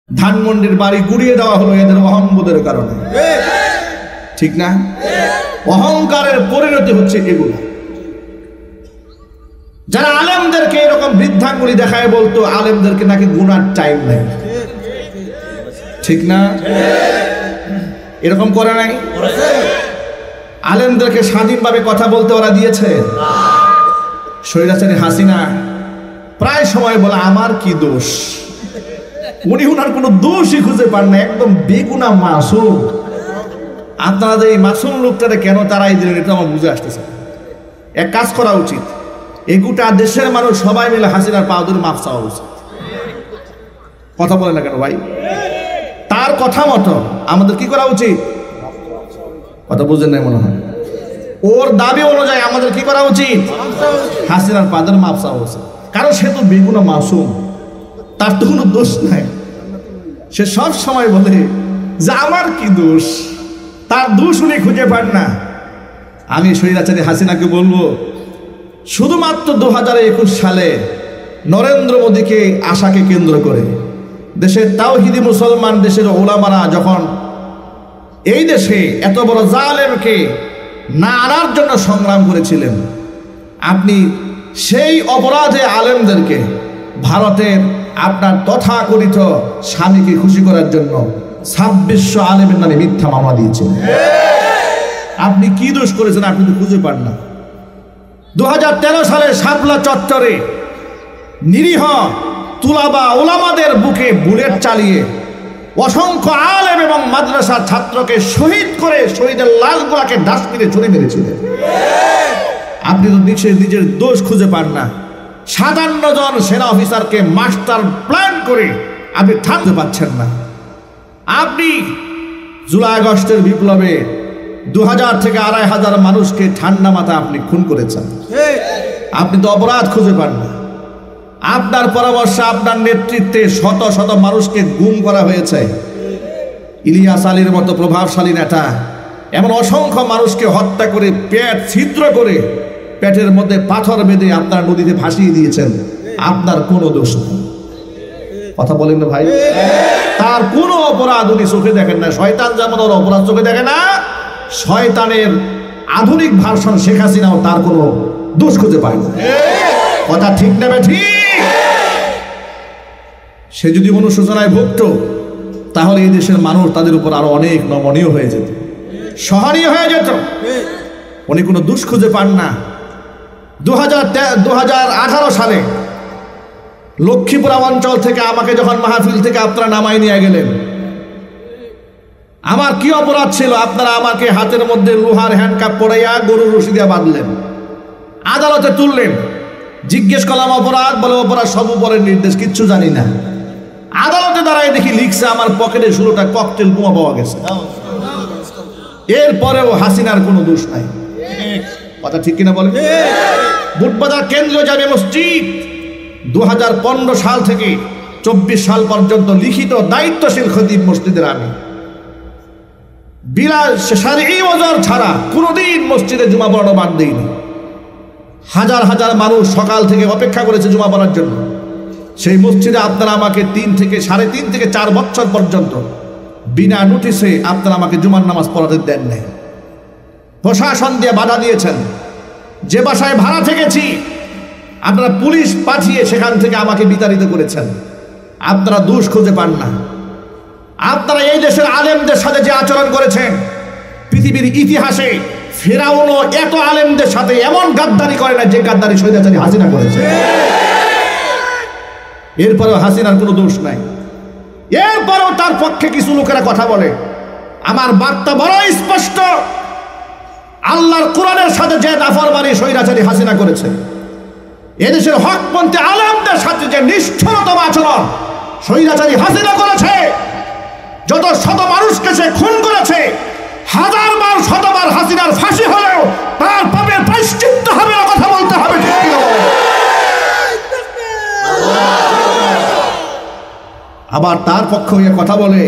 ধানমন্ডির বাড়ি গুড়িয়ে দেওয়া হলো এদের অহংবোধের কারণে, ঠিক না? অহংকারের পরিণতি হচ্ছে এগুলো। যারা আলেমদেরকে এরকম বৃদ্ধাঙ্গুলি দেখায় বলতো আলেমদেরকে নাকি গুনার টাইম নেই, ঠিক না? এরকম করে নাই? আলেমদেরকে স্বাধীনভাবে কথা বলতে ওরা দিয়েছে? স্বৈরাচারী হাসিনা প্রায় সময় বলে আমার কি দোষ, উনি উনার কোনো দোষই খুঁজে পান না, একদম বেগুনা মাসুম। আপনারা যে এই মাসুম লোকটারে কেন তারাই দিলেন এটা আমার বুঝে আসতেছে। এক কাজ করা উচিত, এই গোটা দেশের মানুষ সবাই মিলে হাসিনার পা ধরে মাফ চাওয়া উচিত। কথা বলে না কেন ভাই? তার কথা মতো আমাদের কি করা উচিত? কথা বুঝেন নাই মনে হয়। ওর দাবি অনুযায়ী আমাদের কি করা উচিত? হাসিনার পা ধরে মাফ চাওয়া উচিত। কারণ সে তো বেগুনা মাসুম, তার তো কোনো দোষ নাই। সে সব সময় বলে যে আমার কি দোষ, তার দোষ উনি খুঁজে পান না। আমি স্বৈরাচারী হাসিনাকে বলবো, শুধুমাত্র 2021 সালে নরেন্দ্র মোদীকে আশাকে কেন্দ্র করে দেশের তাওহিদি মুসলমান, দেশের ওলামারা যখন এই দেশে এত বড় জালেমকে না আনার জন্য সংগ্রাম করেছিলেন, আপনি সেই অপরাধে আলেমদেরকে ভারতের আপনার তথাকথিত স্বামীকে খুশি করার জন্য 2600 আলেমের নামে মিথ্যা মামলা দিয়েছেন। আপনি কি দোষ করেছেন আপনি তো খুঁজে পান না। 2013 সালে শাপলা চত্বরে নিরীহ তুলাবা ওলামাদের বুকে বুলেট চালিয়ে অসংখ্য আলেম এবং মাদ্রাসার ছাত্রকে শহীদ করে শহীদের লাশগুলোকে ডাস্টবিনে ছুঁড়ে মেরেছিলেন। আপনি তো নিজের দোষ খুঁজে পান না। 57 জন সেনা অফিসারকে মাস্টার প্ল্যান করে আপনি থামতে পারছেন না। আপনি জুলাই আগস্টের বিপ্লবে 2000 থেকে 2500 মানুষকে ঠান্ডা মাথায় আপনি খুন করেছেন। আপনি তো অপরাধ খুঁজে পান না। আপনার পরামর্শে আপনার নেতৃত্বে শত শত মানুষকে গুম করা হয়েছে। ইলিয়াস আলীর মতো প্রভাবশালী নেতা এমন অসংখ্য মানুষকে হত্যা করে পেট ছিদ্র করে পেটের মধ্যে পাথর বেঁধে আপনার নদীতে ভাসিয়ে দিয়েছেন। আপনার কোনো দোষ নেই। কথা বলেন না ভাই? তার কোনো অপরাধ উনি চোখে দেখেন না। শয়তান যেমন ওর অপরাধ চোখে দেখে না, শয়তানের আধুনিক ভার্সন শেখ হাসিনাও তার কোনো দোষ খুঁজে পায় না। কথা ঠিক নেবে ঠিক? সে যদি অনুশোচনায় ভুগত তাহলে এই দেশের মানুষ তাদের উপর আরো অনেক নমনীয় হয়ে যেত, সহনীয় হয়ে যেত। উনি কোনো দোষ খুঁজে পান না। 2018 সালে লক্ষ্মীপুরা অঞ্চল থেকে আমাকে যখন মাহফিল থেকে আপনারা নামাই নিয়ে গেলেন, আমার কি অপরাধ ছিল? আপনারা আমাকে হাতের মধ্যে লোহার হ্যান্ডকাপ পরাইয়া গরুর রশি দিয়ে বাঁধলেন, আদালতে তুললেন। জিজ্ঞেস করলাম অপরাধ, বলে অপরাধ সব উপরের নির্দেশ, কিচ্ছু জানি না। আদালতে দাঁড়ায় দেখি লিখছে আমার পকেটে 16টা ককটেল বোমা পাওয়া গেছে। এরপরেও হাসিনার কোনো দোষ নাই। কথা ঠিক কিনা বলেন? বুটবাজার কেন্দ্রীয় জামে মসজিদ 2015 সাল থেকে 24 সাল পর্যন্ত লিখিত দায়িত্বশীল খতিব মসজিদের আমি শারঈ ওযর ছাড়া কোনোদিন মসজিদে জুমা পড়ানো বাদ দেইনি। হাজার হাজার মানুষ সকাল থেকে অপেক্ষা করেছে জুমা পড়ার জন্য। সেই মসজিদে আপনারা আমাকে 3 থেকে 3.5 থেকে 4 বছর পর্যন্ত বিনা নোটিশে আপনারা আমাকে জুমার নামাজ পড়াতে দেন নাই। প্রশাসন দিয়ে বাধা দিয়েছেন। যে বাসায় ভাড়া থেকেছি আপনারা পুলিশ পাঠিয়ে সেখান থেকে আমাকে বিতাড়িত করেছেন। আপনারা দোষ খুঁজে পান না। আপনারা এই দেশের আলেমদের সাথে যে আচরণ করেছেন, পৃথিবীর ইতিহাসে ফেরাউনও এত আলেমদের সাথে এমন গাদ্দারি করে না যে গাদ্দারি স্বৈরাচারী হাসিনা করেছে। এরপরেও হাসিনার কোনো দোষ নাই। এরপরেও তার পক্ষে কিছু লোকেরা কথা বলে। আমার বার্তা বড় স্পষ্ট, আল্লাহর কোরআনের সাথে যে নাফরমানি স্বৈরাচারী হাসিনা করেছে, এদেশের হকপন্থী আলেমদের সাথে যে নিষ্ঠুরতম আচরণ স্বৈরাচারী হাসিনা করেছে, যত শত মানুষকে সে খুন করেছে, 1000 বার 100 বার হাসিনার ফাঁসি হলেও তার পাপের প্রায়শ্চিত্ত হবে, কথা বলতে হবে। আবার তার পক্ষে হয়ে কথা বলে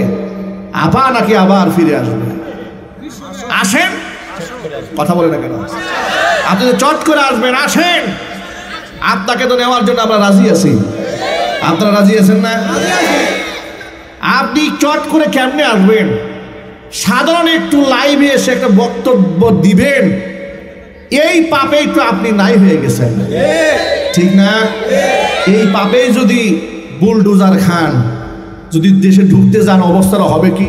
আপা নাকি আবার ফিরে আসবে। আসেন, কথা বলে না কেন? আপনি তো চট করে আসবেন, আসেন। আপনাকে তো নেওয়ার জন্য আমরা রাজি আছি। আপনারা রাজি আছেন না? আপনি চট করে কেমনে আসবেন? সাধারণ একটু লাইভে এসে একটা বক্তব্য দিবেন, এই পাপেই তো আপনি নাই হয়ে গেছেন, ঠিক না? এই পাপেই যদি বুলডোজার খান, যদি দেশে ঢুকতে যান, অবস্থাটা হবে কি?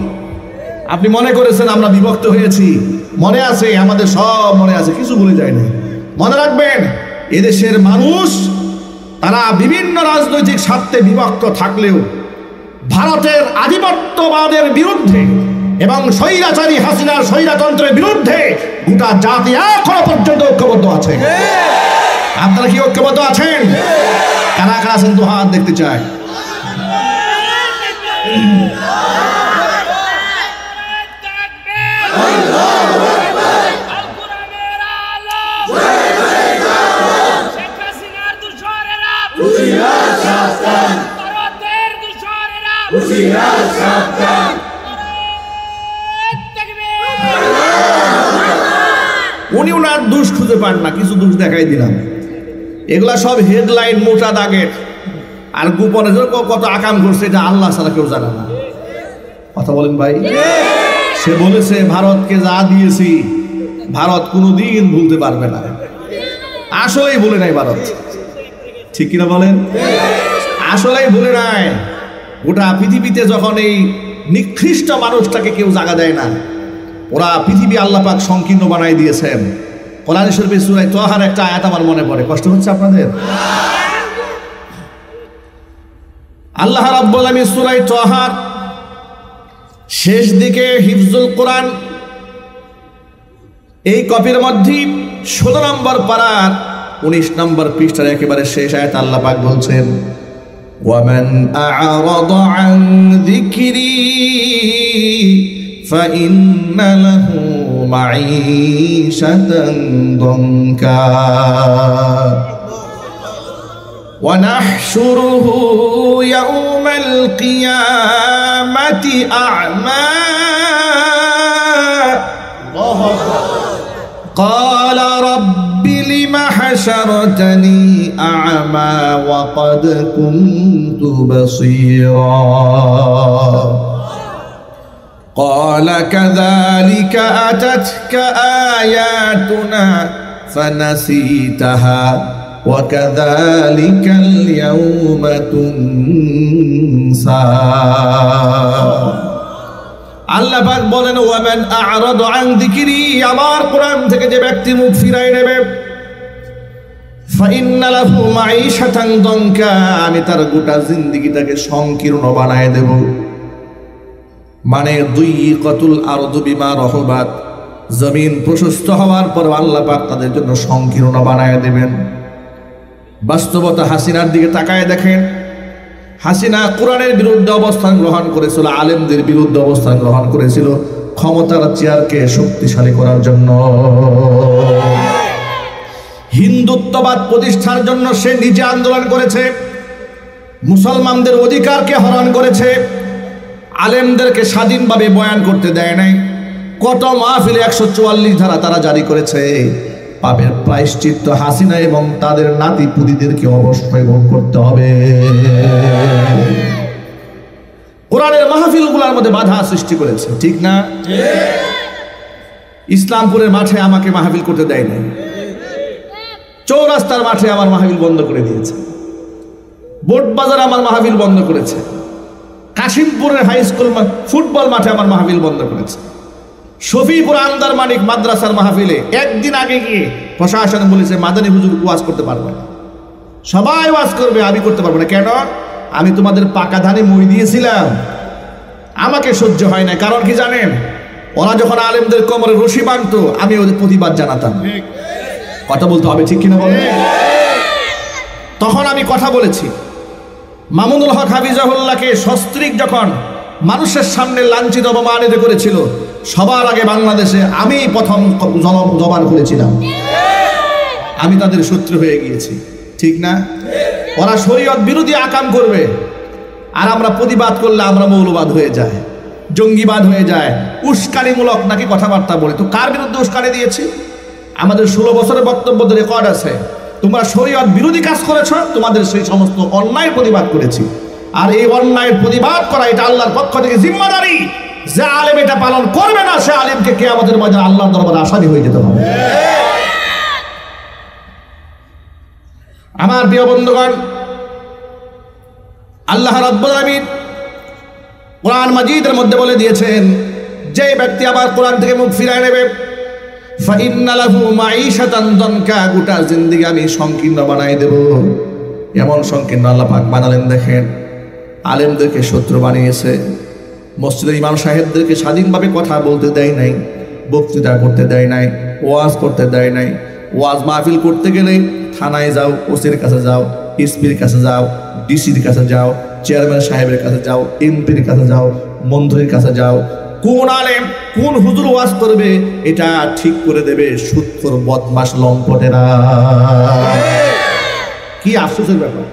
আপনি মনে করেছেন আমরা বিভক্ত হয়েছি, মনে আছে, আমাদের সব মনে আছে, কিছু ভুলে যায় না। মনে রাখবেন, এদেশের মানুষ তারা বিভিন্ন রাজনৈতিক স্বার্থে বিভক্ত থাকলেও ভারতের আধিপত্যবাদের বিরুদ্ধে এবং স্বৈরাচারী হাসিনার স্বৈরতন্ত্রের বিরুদ্ধে গোটা জাতি এখনো পর্যন্ত ঐক্যবদ্ধ আছে। আপনারা কি ঐক্যবদ্ধ আছেন? কারা কারা আছেন তো হাত দেখতে চাই। উনি ওনার দোষ খুঁজে পান না, কিছু দোষ দেখাই দিলাম। এগুলা সব হেডলাইন, মোটা দাগের, আর গোপনে কত আকাম করছে এটা আল্লাহ ছাড়া কেউ জানে না। কথা বলেন ভাই। সে বলেছে ভারতকে যা দিয়েছি ভারত কোনোদিন ভুলতে পারবে না। আসলেই ভুলে নাই ভারত, ঠিক কিনা বলেন? আসলেই ভুলে নাই। গোটা পৃথিবীতে যখন এই নিকৃষ্ট মানুষটাকে কেউ জায়গা দেয় না, ওরা পৃথিবী আল্লাহ পাক সংকীর্ণ বানাই দিয়েছেন। কোরআন শরীফের সূরা তাহার একটা আয়াত আমার মনে পড়ে, কষ্ট হচ্ছে আপনাদের? আল্লাহ রাব্বুল আলামিন সূরা তাহার শেষ দিকে হিফজুল কোরআন এই কপির মধ্যে 16 নম্বর পারার 19 নম্বর পৃষ্ঠার একেবারে শেষ আয়াত আল্লাহ পাক বলছেন, وَمَنْ أَعْرَضَ عَنْ ذِكْرِي فَإِنَّ لَهُ مَعِيشَةً ضَنكًا وَنَحْشُرُهُ يَوْمَ الْقِيَامَةِ أَعْمَى قَالَ رَبِّ لِمَ حَشَرْتَنِي أَعْمَى وَقَدْ كُنْتُ بَصِيرًا قَالَ كَذَلِكَ أَتَتْكَ آيَاتُنَا فَنَسِيتَهَا وَكَذَلِكَ الْيَوْمَ تُنْسَى। আল্লাহ পাক বলেন, ওয়ামান আ'রাদা আন যিকরি, আমার কোরআন থেকে যে ব্যক্তি মুখ ফিরায় নেবে, ফাইন্না লাহু মাঈশাতান দানকা, আমি তার গোটা জিন্দেগিটাকে সংকীর্ণ বানায় দেব। মানে দুইকাতুল আরদু বিমা রহবাত, জমিন প্রশস্ত হওয়ার পর আল্লাহ পাক তাদের জন্য সংকীর্ণ বানায় দেবেন। বাস্তবতা হাসিনার দিকে তাকায় দেখেন, হাসিনা কোরআনের বিরুদ্ধে অবস্থান গ্রহণ করেছিল, আলেমদের বিরুদ্ধে অবস্থান গ্রহণ করেছিল ক্ষমতার চেয়ারকে শক্তিশালী করার জন্য। হিন্দুত্ববাদ প্রতিষ্ঠার জন্য সে নিজে আন্দোলন করেছে, মুসলমানদের অধিকারকে হরণ করেছে, আলেমদেরকে স্বাধীনভাবে বয়ান করতে দেয় নাই। কত মাহফিলে 144 ধারা তারা জারি করেছে। পাপের প্রায়শ্চিত্ত হাসিনা এবং তাদের নাতি পুতিদেরকে অবশ্যই ভোগ করতে হবে। কোরআনের মাহফিলগুলোর মধ্যে বাধা সৃষ্টি করেছে, ঠিক না? ইসলামপুরের মাঠে আমাকে মাহফিল করতে দেয় নাই, চৌরাস্তার মাঠে আমার মাহফিল বন্ধ করে দিয়েছে, বোট বাজার আমার মাহফিল বন্ধ করেছে, কাশিমপুরের হাই স্কুল ফুটবল মাঠে আমার মাহফিল বন্ধ করেছে, শফিপুর আন্দার মানিক মাদ্রাসার মাহফিলে একদিন আগে গিয়ে প্রশাসন বলেছে মাদানী হুজুর ওয়াজ করতে পারবে না, সবাই ওয়াজ করবে, আমি করতে পারবো না। কেন? আমি তোমাদের পাকা ধানে মই দিয়েছিলাম, আমাকে সহ্য হয় না। কারণ কি জানেন? ওরা যখন আলেমদের কোমরে রশি বাঁধতো আমি ওদের প্রতিবাদ জানাতাম। কথা বলতে হবে, ঠিক কিনা বলেন? তখন আমি কথা বলেছি। মামুনুল হক হাফিজাহুল্লাহকে সস্ত্রীক যখন মানুষের সামনে লাঞ্ছিত অপমানিত করেছিল, সবার আগে বাংলাদেশে আমি প্রথম জবান করেছিলাম। আমি তাদের শত্রু হয়ে গিয়েছি, ঠিক না? ওরা শরীয়ত বিরোধী আকাম করবে, আর আমরা প্রতিবাদ করলে আমরা মৌলবাদ হয়ে যায়, জঙ্গিবাদ হয়ে যায়, উস্কানিমূলক নাকি কথাবার্তা বলে। তো কার বিরুদ্ধে উস্কানি দিয়েছি? আমাদের 16 বছরের বক্তব্য রেকর্ড আছে। তোমরা শরীয়ত বিরোধী কাজ করেছ, তোমাদের সেই সমস্ত অন্যায় প্রতিবাদ করেছি। আর এই অন্যায়ের প্রতিবাদ করা এটা আল্লাহর পক্ষ থেকে জিম্মাদারি। যে আলেম এটা পালন করবে না সে আলেমকে কিয়ামতের ময়দানে আল্লাহর দরবারে আসামি হয়ে যেতে হবে। আমার প্রিয় বন্ধুগণ, আল্লাহ রাব্বুল আলামিন কোরআন মাজিদের মধ্যে বলে দিয়েছেন, যে ব্যক্তি আবার কোরআন থেকে মুখ ফিরায় নেবে ফাইন্না লাহু মাঈশাতান দানকা, গোটা জিন্দেগি আমি সংকীর্ণ বানাই দেব। এমন সংকীর্ণ আল্লাহ পাক বানালেন। দেখেন, আলেমদেরকে শত্রু বানিয়েছে, মসজিদের ইমাম সাহেবদেরকে স্বাধীনভাবে কথা বলতে দেয় নাই, বক্তৃতা করতে দেয় নাই, ওয়াজ করতে দেয় নাই। ওয়াজ মাহফিল করতে গেলে থানায় যাও, ওসির কাছে যাও, এসপির কাছে যাও, ডিসির কাছে যাও, চেয়ারম্যান সাহেবের কাছে যাও, এমপির কাছে যাও, মন্ত্রীর কাছে যাও। কোন আলেম কোন হুজুর ওয়াজ করবে এটা ঠিক করে দেবে সুৎখোর বদমাশ লম্পটেরা। কি আফসোসের ব্যাপার!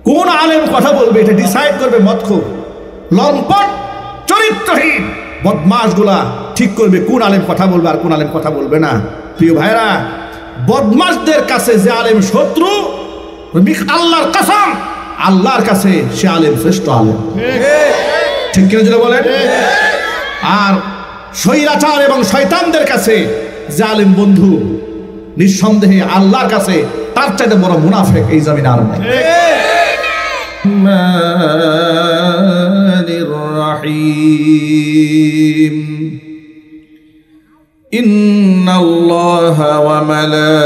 কোন আলেম কথা বলবে এটা ডিসাইড করবে মদখোর, লম্পট, চরিত্রহীন বদমাশগুলা ঠিক করবে কোন আলেম কথা বলবে আর কোন আলেম কথা বলবে না। প্রিয় ভাইরা, বদমাশদের কাছে যে আলেম শত্রু, আল্লাহর কসম, আল্লাহর কাছে সে আলেম শ্রেষ্ঠ আলেম। ঠিক কিনা যেটা বলেন? আর স্বৈরাচার এবং শয়তানদের কাছে যে আলেম বন্ধু, নিঃসন্দেহে আল্লাহর কাছে তার চাইতে বড় মুনাফিক এই জমিনে আর নাই। ইন্নাল্লাহা ওয়া মালাইকাতাহু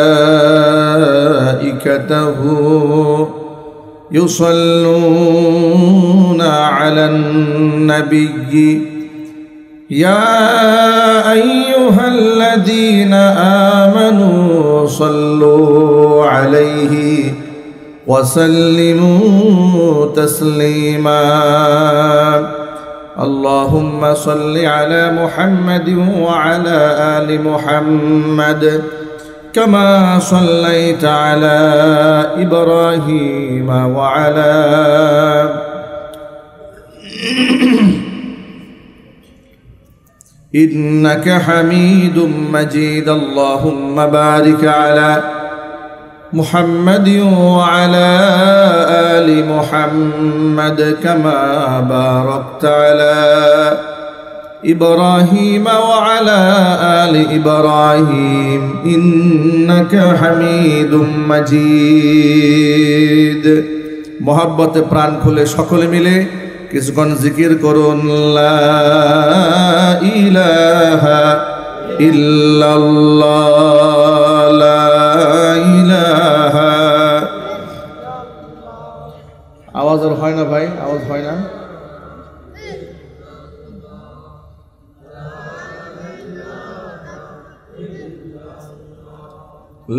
ইউসাল্লুনা আলান নাবিয়্যি ইয়া আইয়ুহাল্লাযীনা আমানু সাল্লু আলাইহি ওয়া সাল্লিমু তাসলিমা। আল্লাহুম্মা সাল্লি আলা মুহাম্মাদিন ওয়া আলা আলি মুহাম্মাদ কামা সাল্লাইতা আলা ইব্রাহিম ওয়া আলা ইন্নাকা হামিদুম মাজিদ। আল্লাহুম্মা বারিক আলা মুহাম্মাদিন ওয়া আলা আলি মুহাম্মাদ কামা বারাকতা আলা ইব্রাহিম ওয়া আলা আলি ইব্রাহিম ইন্নাকা হামিদুম মাজিদ। মোহাব্বতে প্রাণ খুলে সকলে মিলে কিছুক্ষণ জিকির করুন, লা ইলাহা ইল্লাল্লাহ, লা ইলাহা। আওয়াজ আর হয় না ভাই, আওয়াজ হয় না।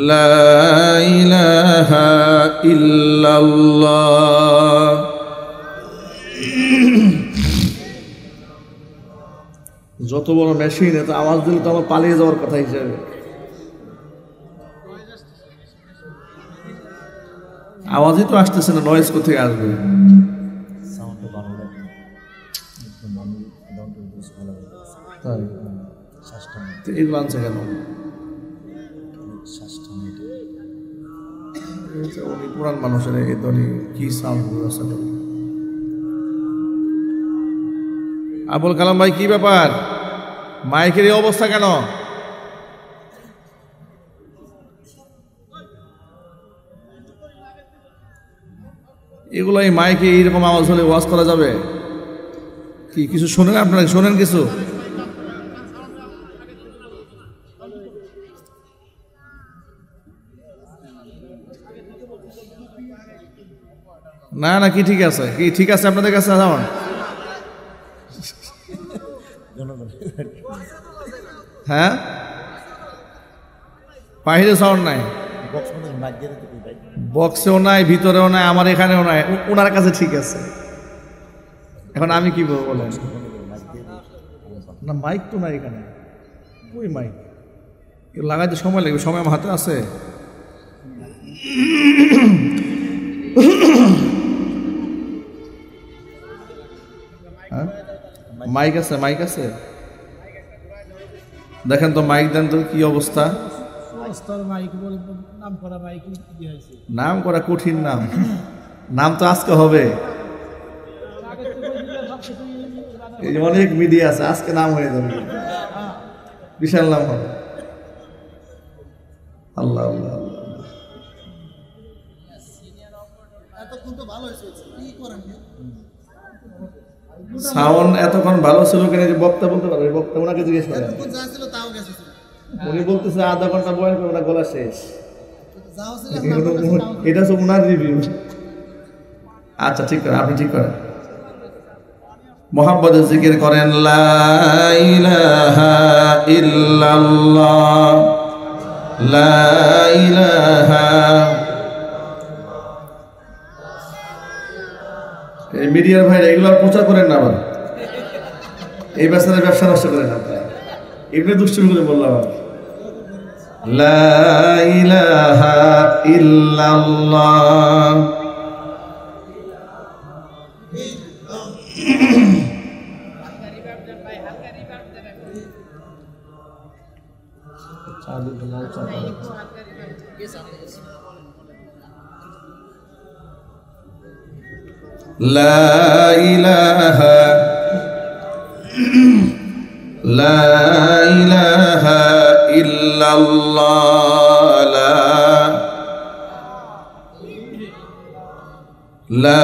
লা ইলাহা ইল্লাল্লাহ। যত বড় মেশিন, এত আওয়াজ দিলে তো আমার পালিয়ে যাওয়ার কথা হিসেবে। আওয়াজই তো আসতেছে না, নয়েজ কোথায় আসবে? এগুলো আনছে কেন? পুরান মানুষের এই দলই কি সাউন্ড আসলে। আবুল কালাম ভাই, কি ব্যাপার? মাইকের এই অবস্থা কেন? এগুলো এই মাইকে এইরকম আওয়াজ হলে ওয়াজ করা যাবে কি? কিছু শোনেন আপনারা? শোনেন কিছু? না না, কি ঠিক আছে? কি ঠিক আছে আপনাদের কাছে? যেমন হ্যাঁ, বাহিরে সাউন্ড নাই, বক্সেও নাই, ভিতরেও নাই, আমার এখানেও নাই, ওনার কাছে ঠিক আছে। এখন আমি কি বলবো বলেন? না, মাইক তো নাই এখানে। ওই মাইক লাগাইতে সময় লাগবে, সময় আমার হাতে আছে। মাইক আছে, মাইক আছে, দেখেন তো, মাইক দেন তো, কি অবস্থা? নাম করা কঠিন, নাম তো আজকে হবে। এই যে অনেক মিডিয়া আছে, আজকে নাম হয়ে যাবে, বিশাল নাম হবে। আল্লাহ আল্লাহ আল্লাহ। সাউন্ড এতক্ষণ ভালো ছিল কেন? যে বক্তা বলতে পারবে, বক্তা ওনাকে জিজ্ঞেস করেন। উনি বলতেছে আধা ঘন্টা বয়ান করবে না, গলা শেষ। এটা হচ্ছে ওনার রিভিউ। আচ্ছা ঠিক করেন, আপনি ঠিক করেন। মোহাম্মদের জিকির করেন, লা ইলাহা ইল্লাল্লাহ, লা ইলাহা। এই মিডিয়ার ভাইরা এগুলো আর প্রচার করেন না, আবার এই ব্যবসার ব্যবসা নষ্ট করেন না, এগুলো দুষ্টুমি করে বললাম। লা ইলাহা ইল্লাল্লাহ। লা ইলাহা ইল্লাল্লাহ, লা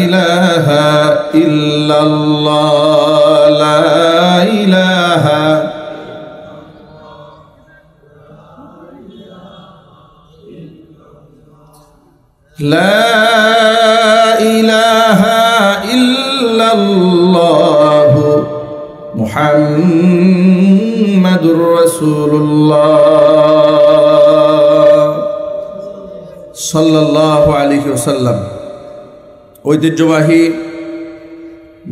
ইলাহা ইল্লাল্লাহ, লা ইলাহা। লা ইলাহা ইল্লাল্লাহ মুহাম্মাদুর রাসূলুল্লাহ সাল্লাল্লাহু আলাইহি ওয়াসাল্লাম। ঐতিহ্যবাহী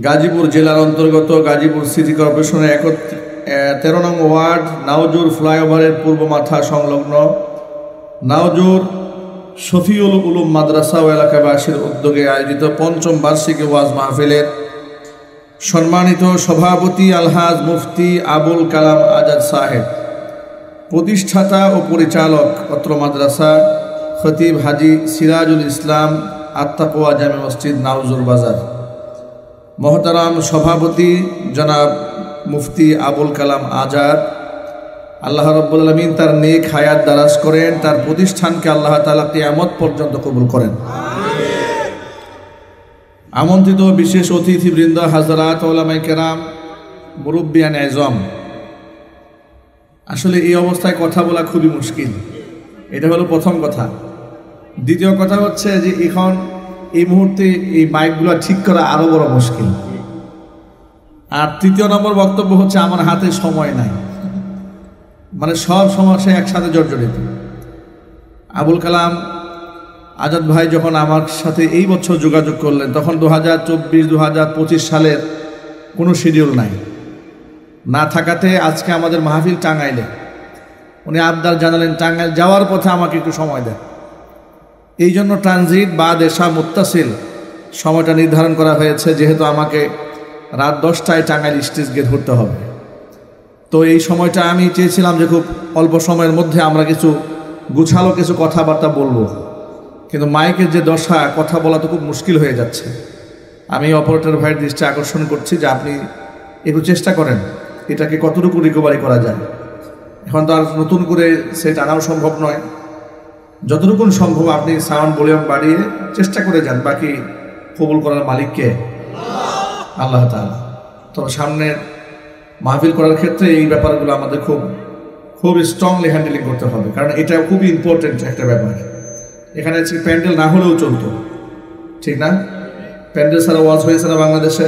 গাজীপুর জেলার অন্তর্গত গাজীপুর সিটি কর্পোরেশনের 13 নং ওয়ার্ড নাওজুর ফ্লাইওভারের পূর্ব মাথা সংলগ্ন নাওজুর শফিউল উলুম মাদ্রাসা ও এলাকাবাসীর উদ্যোগে আয়োজিত ৫ম বার্ষিকী ওয়াজ মাহফিলের সম্মানিত সভাপতি আলহাজ মুফতি আবুল কালাম আজাদ সাহেব, প্রতিষ্ঠাতা ও পরিচালক অত্র মাদ্রাসা খতিব হাজি সিরাজুল ইসলাম আত্তাকওয়া জামে মসজিদ নাওজুর বাজার, মহতারাম সভাপতি জনাব মুফতি আবুল কালাম আজাদ, আল্লাহ রাব্বুল আলামিন তার নেক হায়াত দারাজ করেন, তার প্রতিষ্ঠানকে আল্লাহ তাআলা কিয়ামত পর্যন্ত কবুল করেন। আমন্ত্রিত বিশেষ অতিথিবৃন্দ, হাজরাত, ওলামায়ে কেরাম, মুরব্বিয়ান আযম, আসলে এই অবস্থায় কথা বলা খুবই মুশকিল। এটা হলো প্রথম কথা। দ্বিতীয় কথা হচ্ছে যে এখন এই মুহূর্তে এই মাইকগুলো ঠিক করা আরো বড় মুশকিল। আর তৃতীয় নম্বর বক্তব্য হচ্ছে আমার হাতে সময় নাই, মানে সব সমস্যা একসাথে জর্জরিত। আবুল কালাম আজাদ ভাই যখন আমার সাথে এই বছর যোগাযোগ করলেন, তখন 2024-2025 সালের কোনো শিডিউল নাই, না থাকাতে আজকে আমাদের মাহফিল টাঙ্গাইলে। উনি আবদার জানালেন টাঙ্গাইল যাওয়ার পথে আমাকে একটু সময় দেয়। এই জন্য ট্রানজিট বা দেশা মুত্তাসিল সময়টা নির্ধারণ করা হয়েছে, যেহেতু আমাকে রাত 10টায় টাঙ্গাইল স্টেজ গেট ধরতে হবে। তো এই সময়টা আমি চেয়েছিলাম যে খুব অল্প সময়ের মধ্যে আমরা কিছু গুছালো কিছু কথাবার্তা বলবো, কিন্তু মাইকের যে দশা, কথা বলা তো খুব মুশকিল হয়ে যাচ্ছে। আমি অপারেটর ভাইয়ের দৃষ্টি আকর্ষণ করছি যে আপনি একটু চেষ্টা করেন এটাকে কতটুকু রিকভারি করা যায়। এখন তো আর নতুন করে সেট আনাও সম্ভব নয়, যতটুকু সম্ভব আপনি সাউন্ড ভলিউম বাড়িয়ে চেষ্টা করে যান। বাকি কবুল করার মালিককে আল্লাহ তাআলা। তো সামনের মাহফিল করার ক্ষেত্রে এই ব্যাপারগুলো আমাদের খুব স্ট্রংলি হ্যান্ডেলিং করতে হবে, কারণ এটা খুবই ইম্পর্টেন্ট একটা ব্যাপার। এখানে প্যান্ডেল না হলেও চলতো, ঠিক না? প্যান্ডেল ছাড়া ওয়াজ হয়েছে না বাংলাদেশে?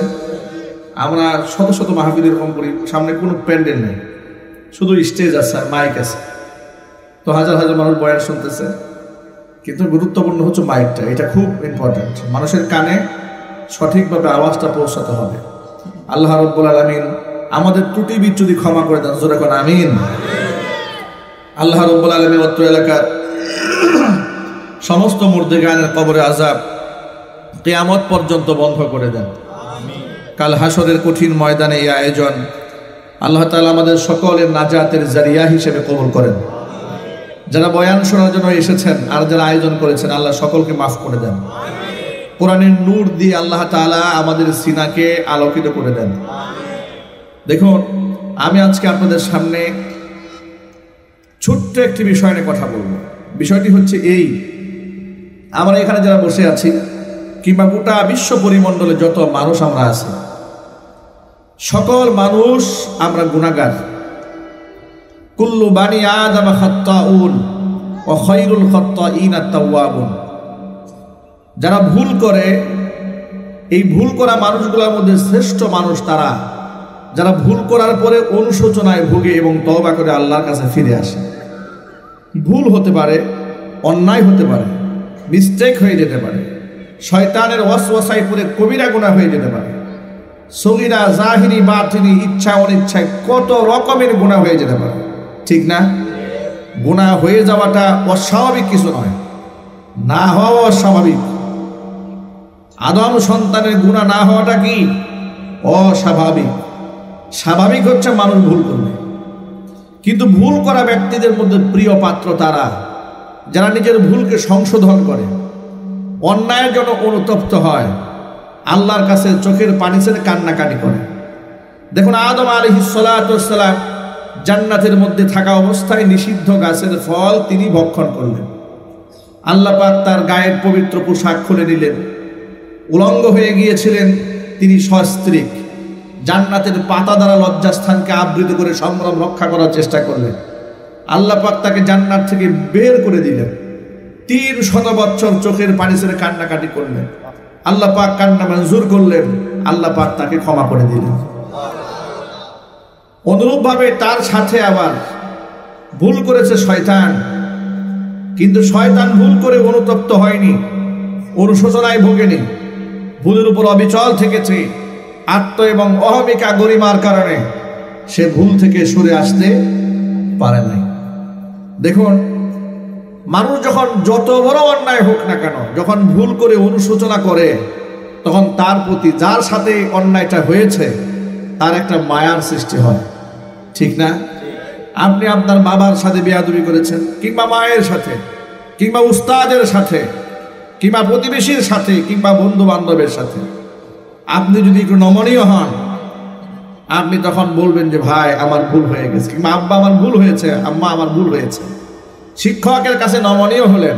আমরা শত শত মাহফিল এরকম করি, সামনে কোনো প্যান্ডেল নেই, শুধু স্টেজ আছে আর মাইক আছে, তো হাজার হাজার মানুষ বয়ান শুনতেছে। কিন্তু গুরুত্বপূর্ণ হচ্ছে মাইকটা, এটা খুব ইম্পর্টেন্ট। মানুষের কানে সঠিকভাবে আওয়াজটা পৌঁছাতে হবে। আল্লাহ রাব্বুল আলামিন আমাদের ত্রুটি বিচ্যুতি ক্ষমা করে দেন, জোরে কোন আমিন। আল্লাহ রাব্বুল আলামিন অত্র এলাকার সমস্ত মুর্দেগানের কবরে আযাব কিয়ামত পর্যন্ত বন্ধ করে দেন। কাল হাসরের কঠিন ময়দানে এই আয়োজন আল্লাহ তাআলা আমাদের সকলের নাজাতের জারিয়া হিসেবে কবুল করেন। যারা বয়ান শোনার জন্য এসেছেন আর যারা আয়োজন করেছেন, আল্লাহ সকলকে মাফ করে দেন, কোরআনের নূর দিয়ে আল্লাহ তাআলা আমাদের সিনাকে আলোকিত করে দেন। দেখুন, আমি আজকে আপনাদের সামনে ছোট্ট একটি বিষয় নিয়ে কথা বলবো। বিষয়টি হচ্ছে এই, আমরা এখানে যারা বসে আছি কিংবা গোটা বিশ্ব পরিমণ্ডলে যত মানুষ আমরা আছি, সকল মানুষ আমরা গুনাহগার। কুল্লু বানি আদম খাত্তাউন ওয়া খায়রুল খাত্তাইন আত-তাওয়াবুন। যারা ভুল করে, এই ভুল করা মানুষগুলোর মধ্যে শ্রেষ্ঠ মানুষ তারা যারা ভুল করার পরে অনুশোচনায় ভোগে এবং তওবা করে আল্লাহর কাছে ফিরে আসে। ভুল হতে পারে, অন্যায় হতে পারে, মিস্টেক হয়ে যেতে পারে, শয়তানের ওয়াসওয়াসায় পড়ে কবিরা গুনাহ হয়ে যেতে পারে, সগীরা জাহিরি বাতিনি ইচ্ছা অনিচ্ছায় কত রকমের গুনাহ হয়ে যেতে পারে, ঠিক না? গুনাহ হয়ে যাওয়াটা অস্বাভাবিক কিছু নয়, না হওয়া অস্বাভাবিক। আদম সন্তানের গুনাহ না হওয়াটা কি অস্বাভাবিক? স্বাভাবিক হচ্ছে মানুষ ভুল করবে। কিন্তু ভুল করা ব্যক্তিদের মধ্যে প্রিয় পাত্র তারা যারা নিজের ভুলকে সংশোধন করে, অন্যায়ের জন্য অনুতপ্ত হয়, আল্লাহর কাছে চোখের পানি ছেড়ে কান্নাকাটি করে। দেখুন, আদম আলাইহিস সালাতু ওয়াস সালাম জান্নাতের মধ্যে থাকা অবস্থায় নিষিদ্ধ গাছের ফল তিনি ভক্ষণ করলেন। আল্লাহ পাক তার গায়ের পবিত্র পোশাক খুলে নিলেন, উলঙ্গ হয়ে গিয়েছিলেন, তিনি সস্ত্রীক। জান্নাতের পাতা দ্বারা লজ্জাস্থানকে আবৃত করে সম্ভ্রম রক্ষা করার চেষ্টা করলেন। আল্লাহ পাক তাকে জান্নাত থেকে বের করে দিলেন। 300 বছর চোখের পানি ছেড়ে কান্নাকাটি করলেন। আল্লাহ পাক কান্না মঞ্জুর করলেন, আল্লাহ পাক তাকে ক্ষমা করে দিলেন। অনুরূপভাবে তার সাথে আবার ভুল করেছে শয়তান, কিন্তু শয়তান ভুল করে অনুতপ্ত হয়নি, অনুশোচনায় ভোগেনি, ভুলের উপর অবিচল থেকেছে। আত্ম এবং অহমিকা গরিমার কারণে সে ভুল থেকে সরে আসতে পারে নাই। দেখুন, মানুষ যখন যত বড় অন্যায় হোক না কেন, যখন ভুল করে অনুশোচনা করে, তখন তার প্রতি যার সাথে অন্যায়টা হয়েছে তার একটা মায়ার সৃষ্টি হয়, ঠিক না? আপনি আপনার বাবার সাথে বেয়াদবি করেছেন, কিংবা মায়ের সাথে, কিংবা উস্তাদের সাথে, কিংবা প্রতিবেশীর সাথে, কিংবা বন্ধু বান্ধবের সাথে। আপনি যদি একটু নমনীয় হন, আপনি তখন বলবেন যে ভাই আমার ভুল হয়ে গেছে, কিংবা আব্বা আমার ভুল হয়েছে, আম্মা আমার ভুল হয়েছে। শিক্ষকের কাছে নমনীয় হলেন,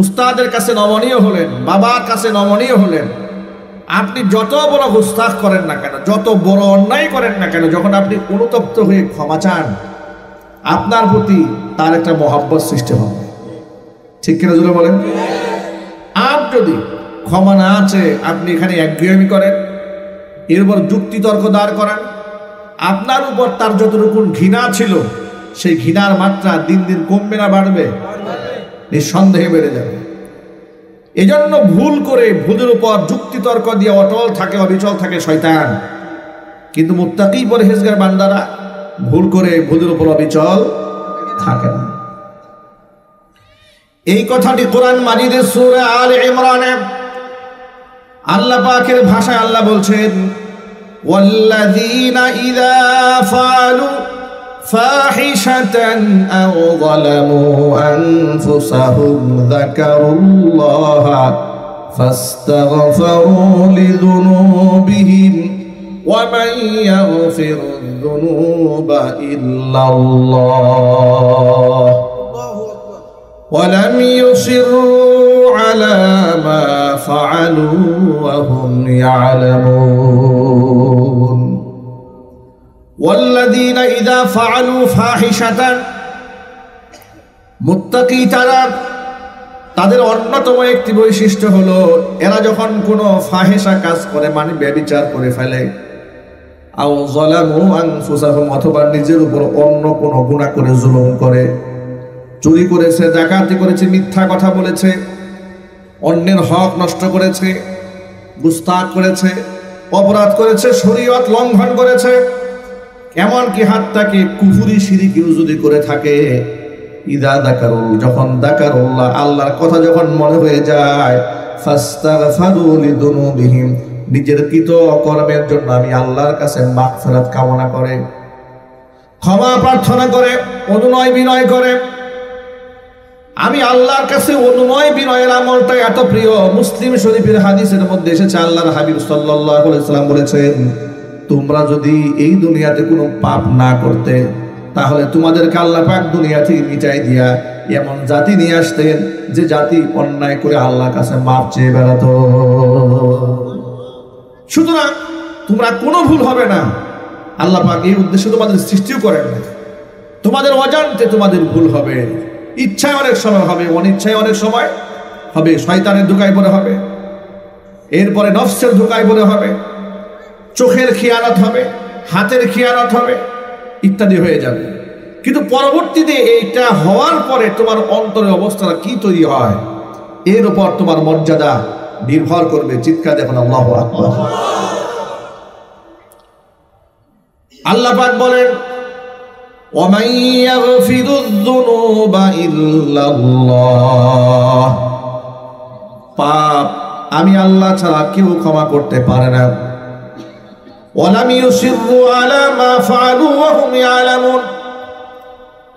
উস্তাদের কাছে নমনীয় হলেন, বাবার কাছে নমনীয় হলেন। আপনি যত বড় গুস্তাখ করেন না কেন, যত বড় অন্যায় করেন না কেন, যখন আপনি অনুতপ্ত হয়ে ক্ষমা চান, আপনার প্রতি তার একটা মহব্বত সৃষ্টি হবে, ঠিক কিনা জোরে বলেন? আর যদি ক্ষমা না আছে, আপনি এখানে একঘেয়েমি করেন, এর উপর যুক্তি তর্ক দাঁড় করান, আপনার উপর তার যতটুকু ঘৃণা ছিল সেই ঘৃণার মাত্রা দিন দিন কমবে না বাড়বে? নিঃসন্দেহে বেড়ে যাবে। এজন্য ভুল করে ভুলের উপর যুক্তি তর্ক দিয়ে অটল থাকে, অবিচল থাকে শয়তান। কিন্তু মুত্তাকি পরহেজগার বান্দারা ভুল করে ভুলের উপর অবিচল থাকে না। এই কথাটি কোরআন মাজিদের সূরা আলে ইমরানে আল্লাহ পাকের ভাষায় আল্লাহ বলছেন, ওয়াল্লাযীনা ইযা ফাআলু ফাহিশাতান আও যালামু আনফুসাহুম যাকারুল্লাহা ফাস্তাগফারু লিযুনুবিহিম ওয়া মান ইয়াগফিরুয যুনুবা ইল্লাল্লাহ ولم يصروا على ما فعلوا وهم يعلمون والذين إذا فعلوا فاحشة মুত্তাকি তারা, তাদের অন্যতম একটি বৈশিষ্ট্য হলো এরা যখন কোনো ফাহিশা কাজ করে, মানে ব্যভিচার করে ফেলে, আও যালামু আনফুসাহুম, অথবা নিজের উপর অন্য কোনো গুনাহ করে জুলুম করে, চুরি করেছে, ডাকাতি করেছে, মিথ্যা কথা বলেছে, অন্যের হক নষ্ট করেছে, গুস্তাখ করেছে, অপরাধ করেছে, শরীয়ত লঙ্ঘন করেছে, এমনকি হাতটাকে কুফরি শিরকিও যদি করে থাকে, ইদা যাকারুল, যখন যাকারুল্লাহ, আল্লাহর কথা যখন মনে হয়ে যায়, ফাস্তাগফারু লিযুনুবিহিম, নিজের কৃত কর্মের জন্য আমি আল্লাহর কাছে মাগফিরাত কামনা করে, ক্ষমা প্রার্থনা করে, অনুনয় বিনয় করে, আমি আল্লাহর কাছে অনুনয় বিনয়ের আমলটা এত প্রিয়। মুসলিম শরীফের হাদিসের মধ্যে এসেছে, আল্লাহর হাবিব সাল্লাল্লাহু আলাইহি ওয়াসাল্লাম বলেছেন, তোমরা যদি এই দুনিয়াতে কোনো পাপ না করতে, তাহলে তোমাদেরকে আল্লাহ পাক দুনিয়া থেকে মিটাই দিয়া এমন জাতি নিয়ে আসতেন যে জাতি অন্যায় করে আল্লাহর কাছে মাপ চেয়ে বেড়াতো। সুতরাং তোমরা কোনো ভুল হবে না। আল্লাহ পাক এই উদ্দেশ্যে তোমাদের সৃষ্টিও করেন না। তোমাদের অজান্তে তোমাদের ভুল হবে, ইচ্ছায় অনেক সময় হবে, অনিচ্ছায় অনেক সময় হবে। শয়তানের ধোঁকায় পড়ে হবে, এরপরে নফসের ধোঁকায় পড়ে হবে, চোখের খিয়ানত হবে, হাতের খিয়ানত হবে, ইত্যাদি হয়ে যাবে। কিন্তু পরবর্তীতে এইটা হওয়ার পরে তোমার অন্তরের অবস্থাটা কি তৈরি হয়, এর উপর তোমার মর্যাদা নির্ভর করবে। চিৎকার দেখুন আল্লাহু আকবার। আল্লাহ পাক বলেন, وَمَن يَغْفِرُ الذُّنُوبَ إِلَّا اللَّهُ, পাপ আমি আল্লাহ ছাড়া কেউ ক্ষমা করতে পারে না। وَلَمْ يُصِرُّوا عَلَى مَا فَعَلُوا وَهُمْ يَعْلَمُونَ,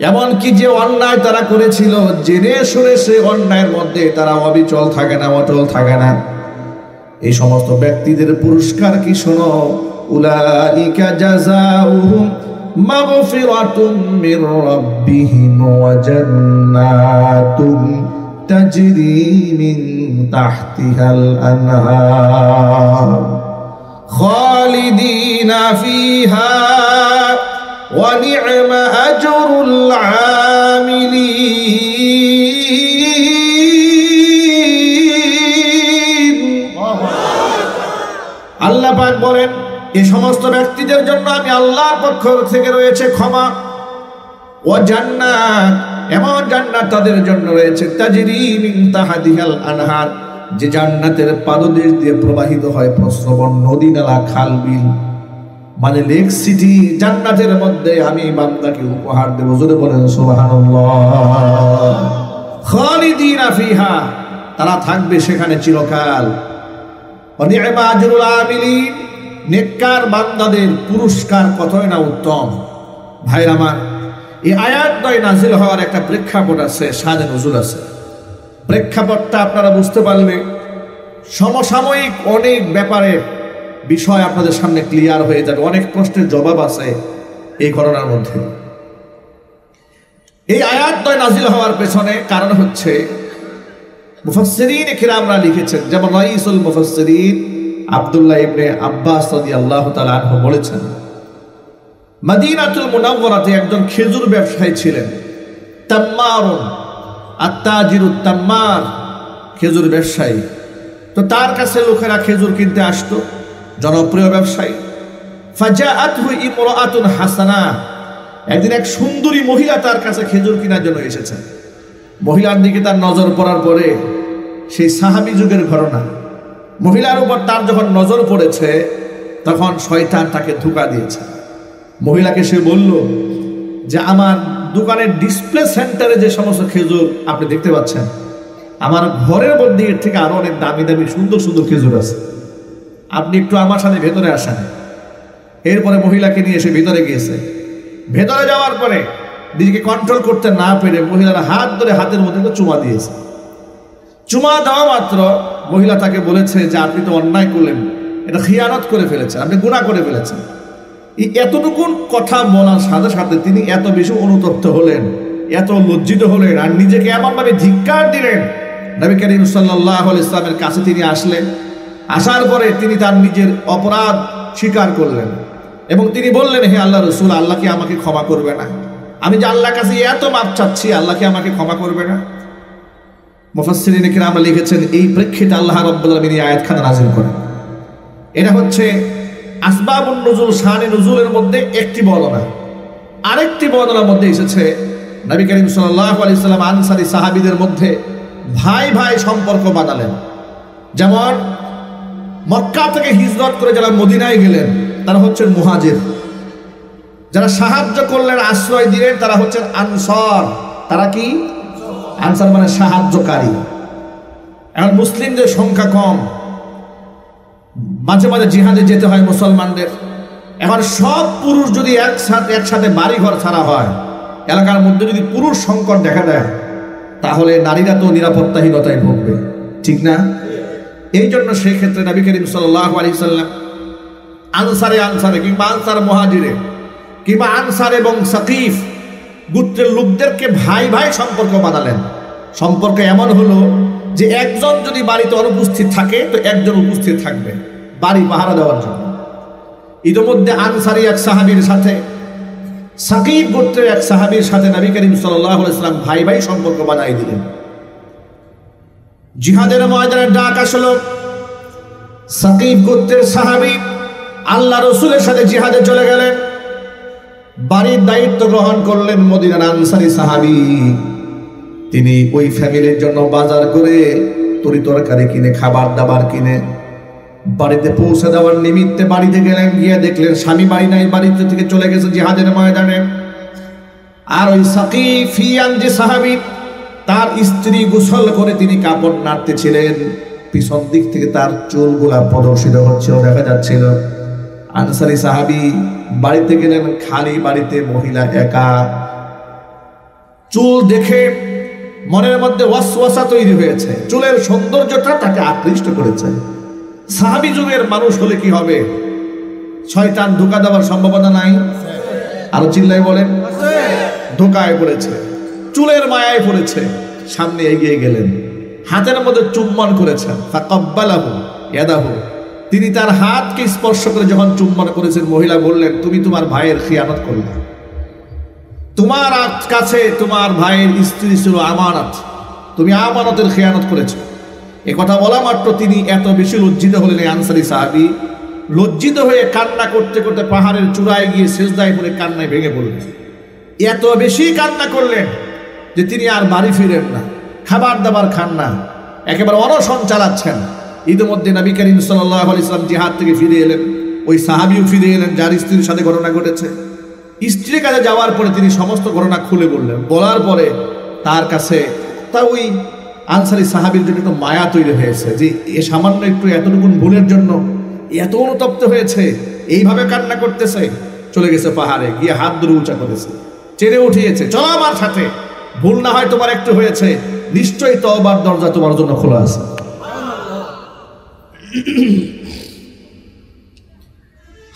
এমনকি যে অন্যায় তারা করেছিল জেনে শুনে সে অন্যায়ের মধ্যে তারা অবিচল থাকে না, অটল থাকে না। এই সমস্ত ব্যক্তিদের পুরস্কার কি শোনো, উলাইকা জাযাউহুম মাগফিরাতুম মির রাব্বিহিম ওয়া জান্নাতুম তাজরি মিন তাহতিহাল আনহার খালিদিনা ফিহা ওয়া নি'মা আজরুল আমিলিন। আল্লাহ পাক বলেন, এই সমস্ত ব্যক্তিদের জন্য আমি আল্লাহর পক্ষ থেকে রয়েছে ক্ষমা ও জান্নাত, এমন জান্নাত তাদের জন্য রয়েছে তাজরি মিন তাহতিহাল আনহার, যে জান্নাতের পাদদেশ দিয়ে প্রবাহিত হয় প্রস্রবণ নদী, নালা, খাল, বিল, মানে লেক সিটি। জান্নাতের মধ্যে আমি বান্দাকে উপহার দেব। জোরে বলেন সুবহানাল্লাহ। খালিদিনা ফিহা, তারা থাকবে সেখানে চিরকাল। ওয়া নি'মা আজরুল আমিলিন, নেককার বান্দাদের পুরস্কার কতই না উত্তম। ভাইরা আমার, এই আয়াতটাই নাজিল হওয়ার একটা প্রেক্ষাপট আছে, শানে নজুল আছে। প্রেক্ষাপটটা আপনারা বুঝতে পারলে সমসাময়িক অনেক ব্যাপারে বিষয় আপনাদের সামনে ক্লিয়ার হয়ে যাবে। অনেক প্রশ্নের জবাব আছে এই ঘটনার মধ্যে। এই আয়াতটাই নাজিল হওয়ার পেছনে কারণ হচ্ছে, মুফাসসিরিন কিরামরা লিখেছেন, যেমন রাইসুল মুফাসসিরিন আব্দুল্লাহ ইবনে আব্বাস রাদিয়াল্লাহু তাআলা আনহু বলেছেন, মদিনাতুল মুনাওয়ারাতে একজন খেজুর ব্যবসায়ী ছিলেন, তাম্মারুন, আত্তাজিরুত তাম্মার, খেজুর ব্যবসায়ী। তো তার কাছে লোকেরা খেজুর কিনতে আসতো, জনপ্রিয় ব্যবসায়ী। ফাজাআতহু ইমরাআতুন হাসানা, একদিন এক সুন্দরী মহিলা তার কাছে খেজুর কেনার জন্য এসেছেন। মহিলার দিকে তার নজর পড়ার পরে, সেই সাহাবী যুগের ঘটনা, মহিলার উপর তার যখন নজর পড়েছে তখন শয়তান তাকে ধোঁকা দিয়েছে। মহিলাকে সে বলল যে, আমার দোকানের ডিসপ্লে সেন্টারে যে সমস্ত খেজুর আপনি দেখতে পাচ্ছেন, আমার ঘরের মধ্যে এর থেকে আরো অনেক দামি দামি সুন্দর সুন্দর খেজুর আছে, আপনি একটু আমার সাথে ভেতরে আসেন। এরপরে মহিলাকে নিয়ে এসে ভেতরে গিয়েছে। ভেতরে যাওয়ার পরে নিজেকে কন্ট্রোল করতে না পেরে মহিলার হাত ধরে হাতের মধ্যে চুমা দিয়েছে। চুমা দেওয়া মাত্র মহিলা তাকে বলেছে যে, আপনি তো অন্যায় করলেন, এটা খিয়ানত করে ফেলেছেন, আপনি গুনাহ করে ফেলেছেন। এই এতটুকুন কথা বলার সাথে সাথে তিনি এত বেশি অনুতপ্ত হলেন, এত লজ্জিত হলেন, আর নিজেকে এমনভাবে ধিক্কার দিলেন। নবী করিম সাল্লাল্লাহু আলাইহি ওয়াসাল্লামের কাছে তিনি আসলেন। আসার পরে তিনি তার নিজের অপরাধ স্বীকার করলেন এবং তিনি বললেন, হে আল্লাহ রাসূল, আল্লাহ কি আমাকে ক্ষমা করবে না? আমি যে আল্লাহর কাছে এত মাপ চাচ্ছি, আল্লাহ কি আমাকে ক্ষমা করবে না? মুফাসসিরিন কিরাম লিখেছেন, এই প্রেক্ষিতে আল্লাহ রাব্বুল আলামিন এই আয়াতখানা নাযিল করেন। এটা হচ্ছে আসবাবুন নুজুল, শানে নুজুলের মধ্যে একটি বর্ণনা। আরেকটি বর্ণনার মধ্যে এসেছে, নবী করিম সাল্লাল্লাহু আলাইহি ওয়াসাল্লাম আনসারী সাহাবীদের মধ্যে ভাই ভাই সম্পর্ক বানালেন। যেমন মক্কা থেকে হিজরত করে যারা মদিনায় গেলেন তারা হচ্ছেন মুহাজির, যারা সাহায্য করলেন, আশ্রয় দিলেন, তারা হচ্ছেন আনসার। তারা কি? আনসার মানে সাহায্যকারী। এখন মুসলিমদের সংখ্যা কম, মাঝে মাঝে জিহাদে যেতে হয় মুসলমানদের। এখন সব পুরুষ যদি একসাথে বাড়িঘর ছাড়া হয়, এলাকার মধ্যে যদি পুরুষ সংকট দেখা দেয়, তাহলে নারীরা তো নিরাপত্তাহীনতায় ভুগবে, ঠিক না? এই জন্য সেই ক্ষেত্রে নবী করিম সাল্লাল্লাহু আলাইহি সাল্লাম আনসারে কিংবা আনসার মুহাজিরে কিংবা আনসার এবং সাকিফ গোত্রের লোকদেরকে ভাই ভাই সম্পর্ক বানালেন। সম্পর্ক এমন হলো যে একজন যদি বাড়িতে অনুপস্থিত থাকে তো একজন উপস্থিত থাকবে বাড়ি পাহারা দেওয়ার জন্য। ইতিমধ্যে আনসারি এক সাহাবীর সাথে সাকিব গোত্রের এক সাহাবীর সাথে নবী করিম সাল্লাল্লাহু আলাইহি সাল্লাম ভাই ভাই সম্পর্ক বানাই দিলেন। জিহাদের ময়দানে ডাক আসলো, সাকিব গোত্রের সাহাবী আল্লাহ রসুলের সাথে জিহাদে চলে গেলেন, বাড়ির দায়িত্ব গ্রহণ করলেন মদিনার আনসারি সাহাবী। তিনি ওই ফ্যামিলির জন্য বাজার করে তরি তরকারি কিনে খাবার দাবার কিনে বাড়িতে পৌঁছে দেওয়ার নিমিত্তে বাড়িতে গেলেন। গিয়ে দেখলেন স্বামী বাড়ি নাই, বাড়িতে থেকে চলে গেছে জিহাদের ময়দানে। আর ওই সাকিফিয়ান যে সাহাবী তার স্ত্রী গোসল করে তিনি কাপড় নাড়তেছিলেন, পিছন দিক থেকে তার চুলগুলা প্রদর্শিত হচ্ছিল, দেখা যাচ্ছিল। আনসারি সাহাবী বাড়িতে গেলেন, খালি বাড়িতে মহিলা একা। চুল দেখে মনের মধ্যে ওয়াসওয়াসা তৈরি হয়েছে, চুলের সৌন্দর্যটা তাকে আকৃষ্ট করেছে। সাহাবী যুগের মানুষ হলে কি হবে? শয়তান ধোঁকা দেওয়ার সম্ভাবনা নাই? আরো চিল্লাই বলেন। ধোঁকায় পড়েছে, চুলের মায়ায় পড়েছে। সামনে এগিয়ে গেলেন, হাতের মধ্যে চুম্বন করেছেন। ফাকাব্বালাহু ইয়াদাহু, তিনি তার হাতকে স্পর্শ করে যখন চুম্বন করেছেন, মহিলা বললেন, তুমি তোমার ভাইয়ের খিয়ানত করলে। তোমার কাছে তোমার ভাইয়ের স্ত্রী ছিল আমানত, তুমি আমানতের খিয়ানত করেছ। এ কথা বলা মাত্র তিনি এত বেশি লজ্জিত হলেন, এই আনসারী সাহাবী লজ্জিত হয়ে কান্না করতে করতে পাহাড়ের চূড়ায় গিয়ে সিজদায় পড়ে কান্নায় ভেঙে পড়লেন। এত বেশি কান্না করলেন যে তিনি আর বাড়ি ফিরেন না, খাবার দাবার খান না, একেবারে অনশন চালাচ্ছেন। ইতিমধ্যে নবী করিম সাল্লাল্লাহু আলাইহি ওয়াসাল্লাম জিহাদ থেকে ফিরে এলেন, ওই সাহাবীও ফিরে এলেন যার স্ত্রীর সাথে ঘটনা ঘটেছে। স্ত্রীর কাছে যাওয়ার পরে তিনি সমস্ত ঘটনা খুলে বললেন। বলার পরে তার কাছে তা ওই আনসারী সাহাবীর জন্য একটু মায়া তৈরি হয়েছে যে এ সামান্য একটু এতটুকু ভুলের জন্য এত অনুতপ্ত হয়েছে, এইভাবে কান্না করতেছে। চলে গেছে পাহাড়ে, গিয়ে হাত ধরে উঁচা করেছে, চেড়ে উঠিয়েছে, চলো আমার সাথে, ভুল না হয় তোমার একটু হয়েছে, নিশ্চয়ই তওবার দরজা তোমার জন্য খোলা আছে।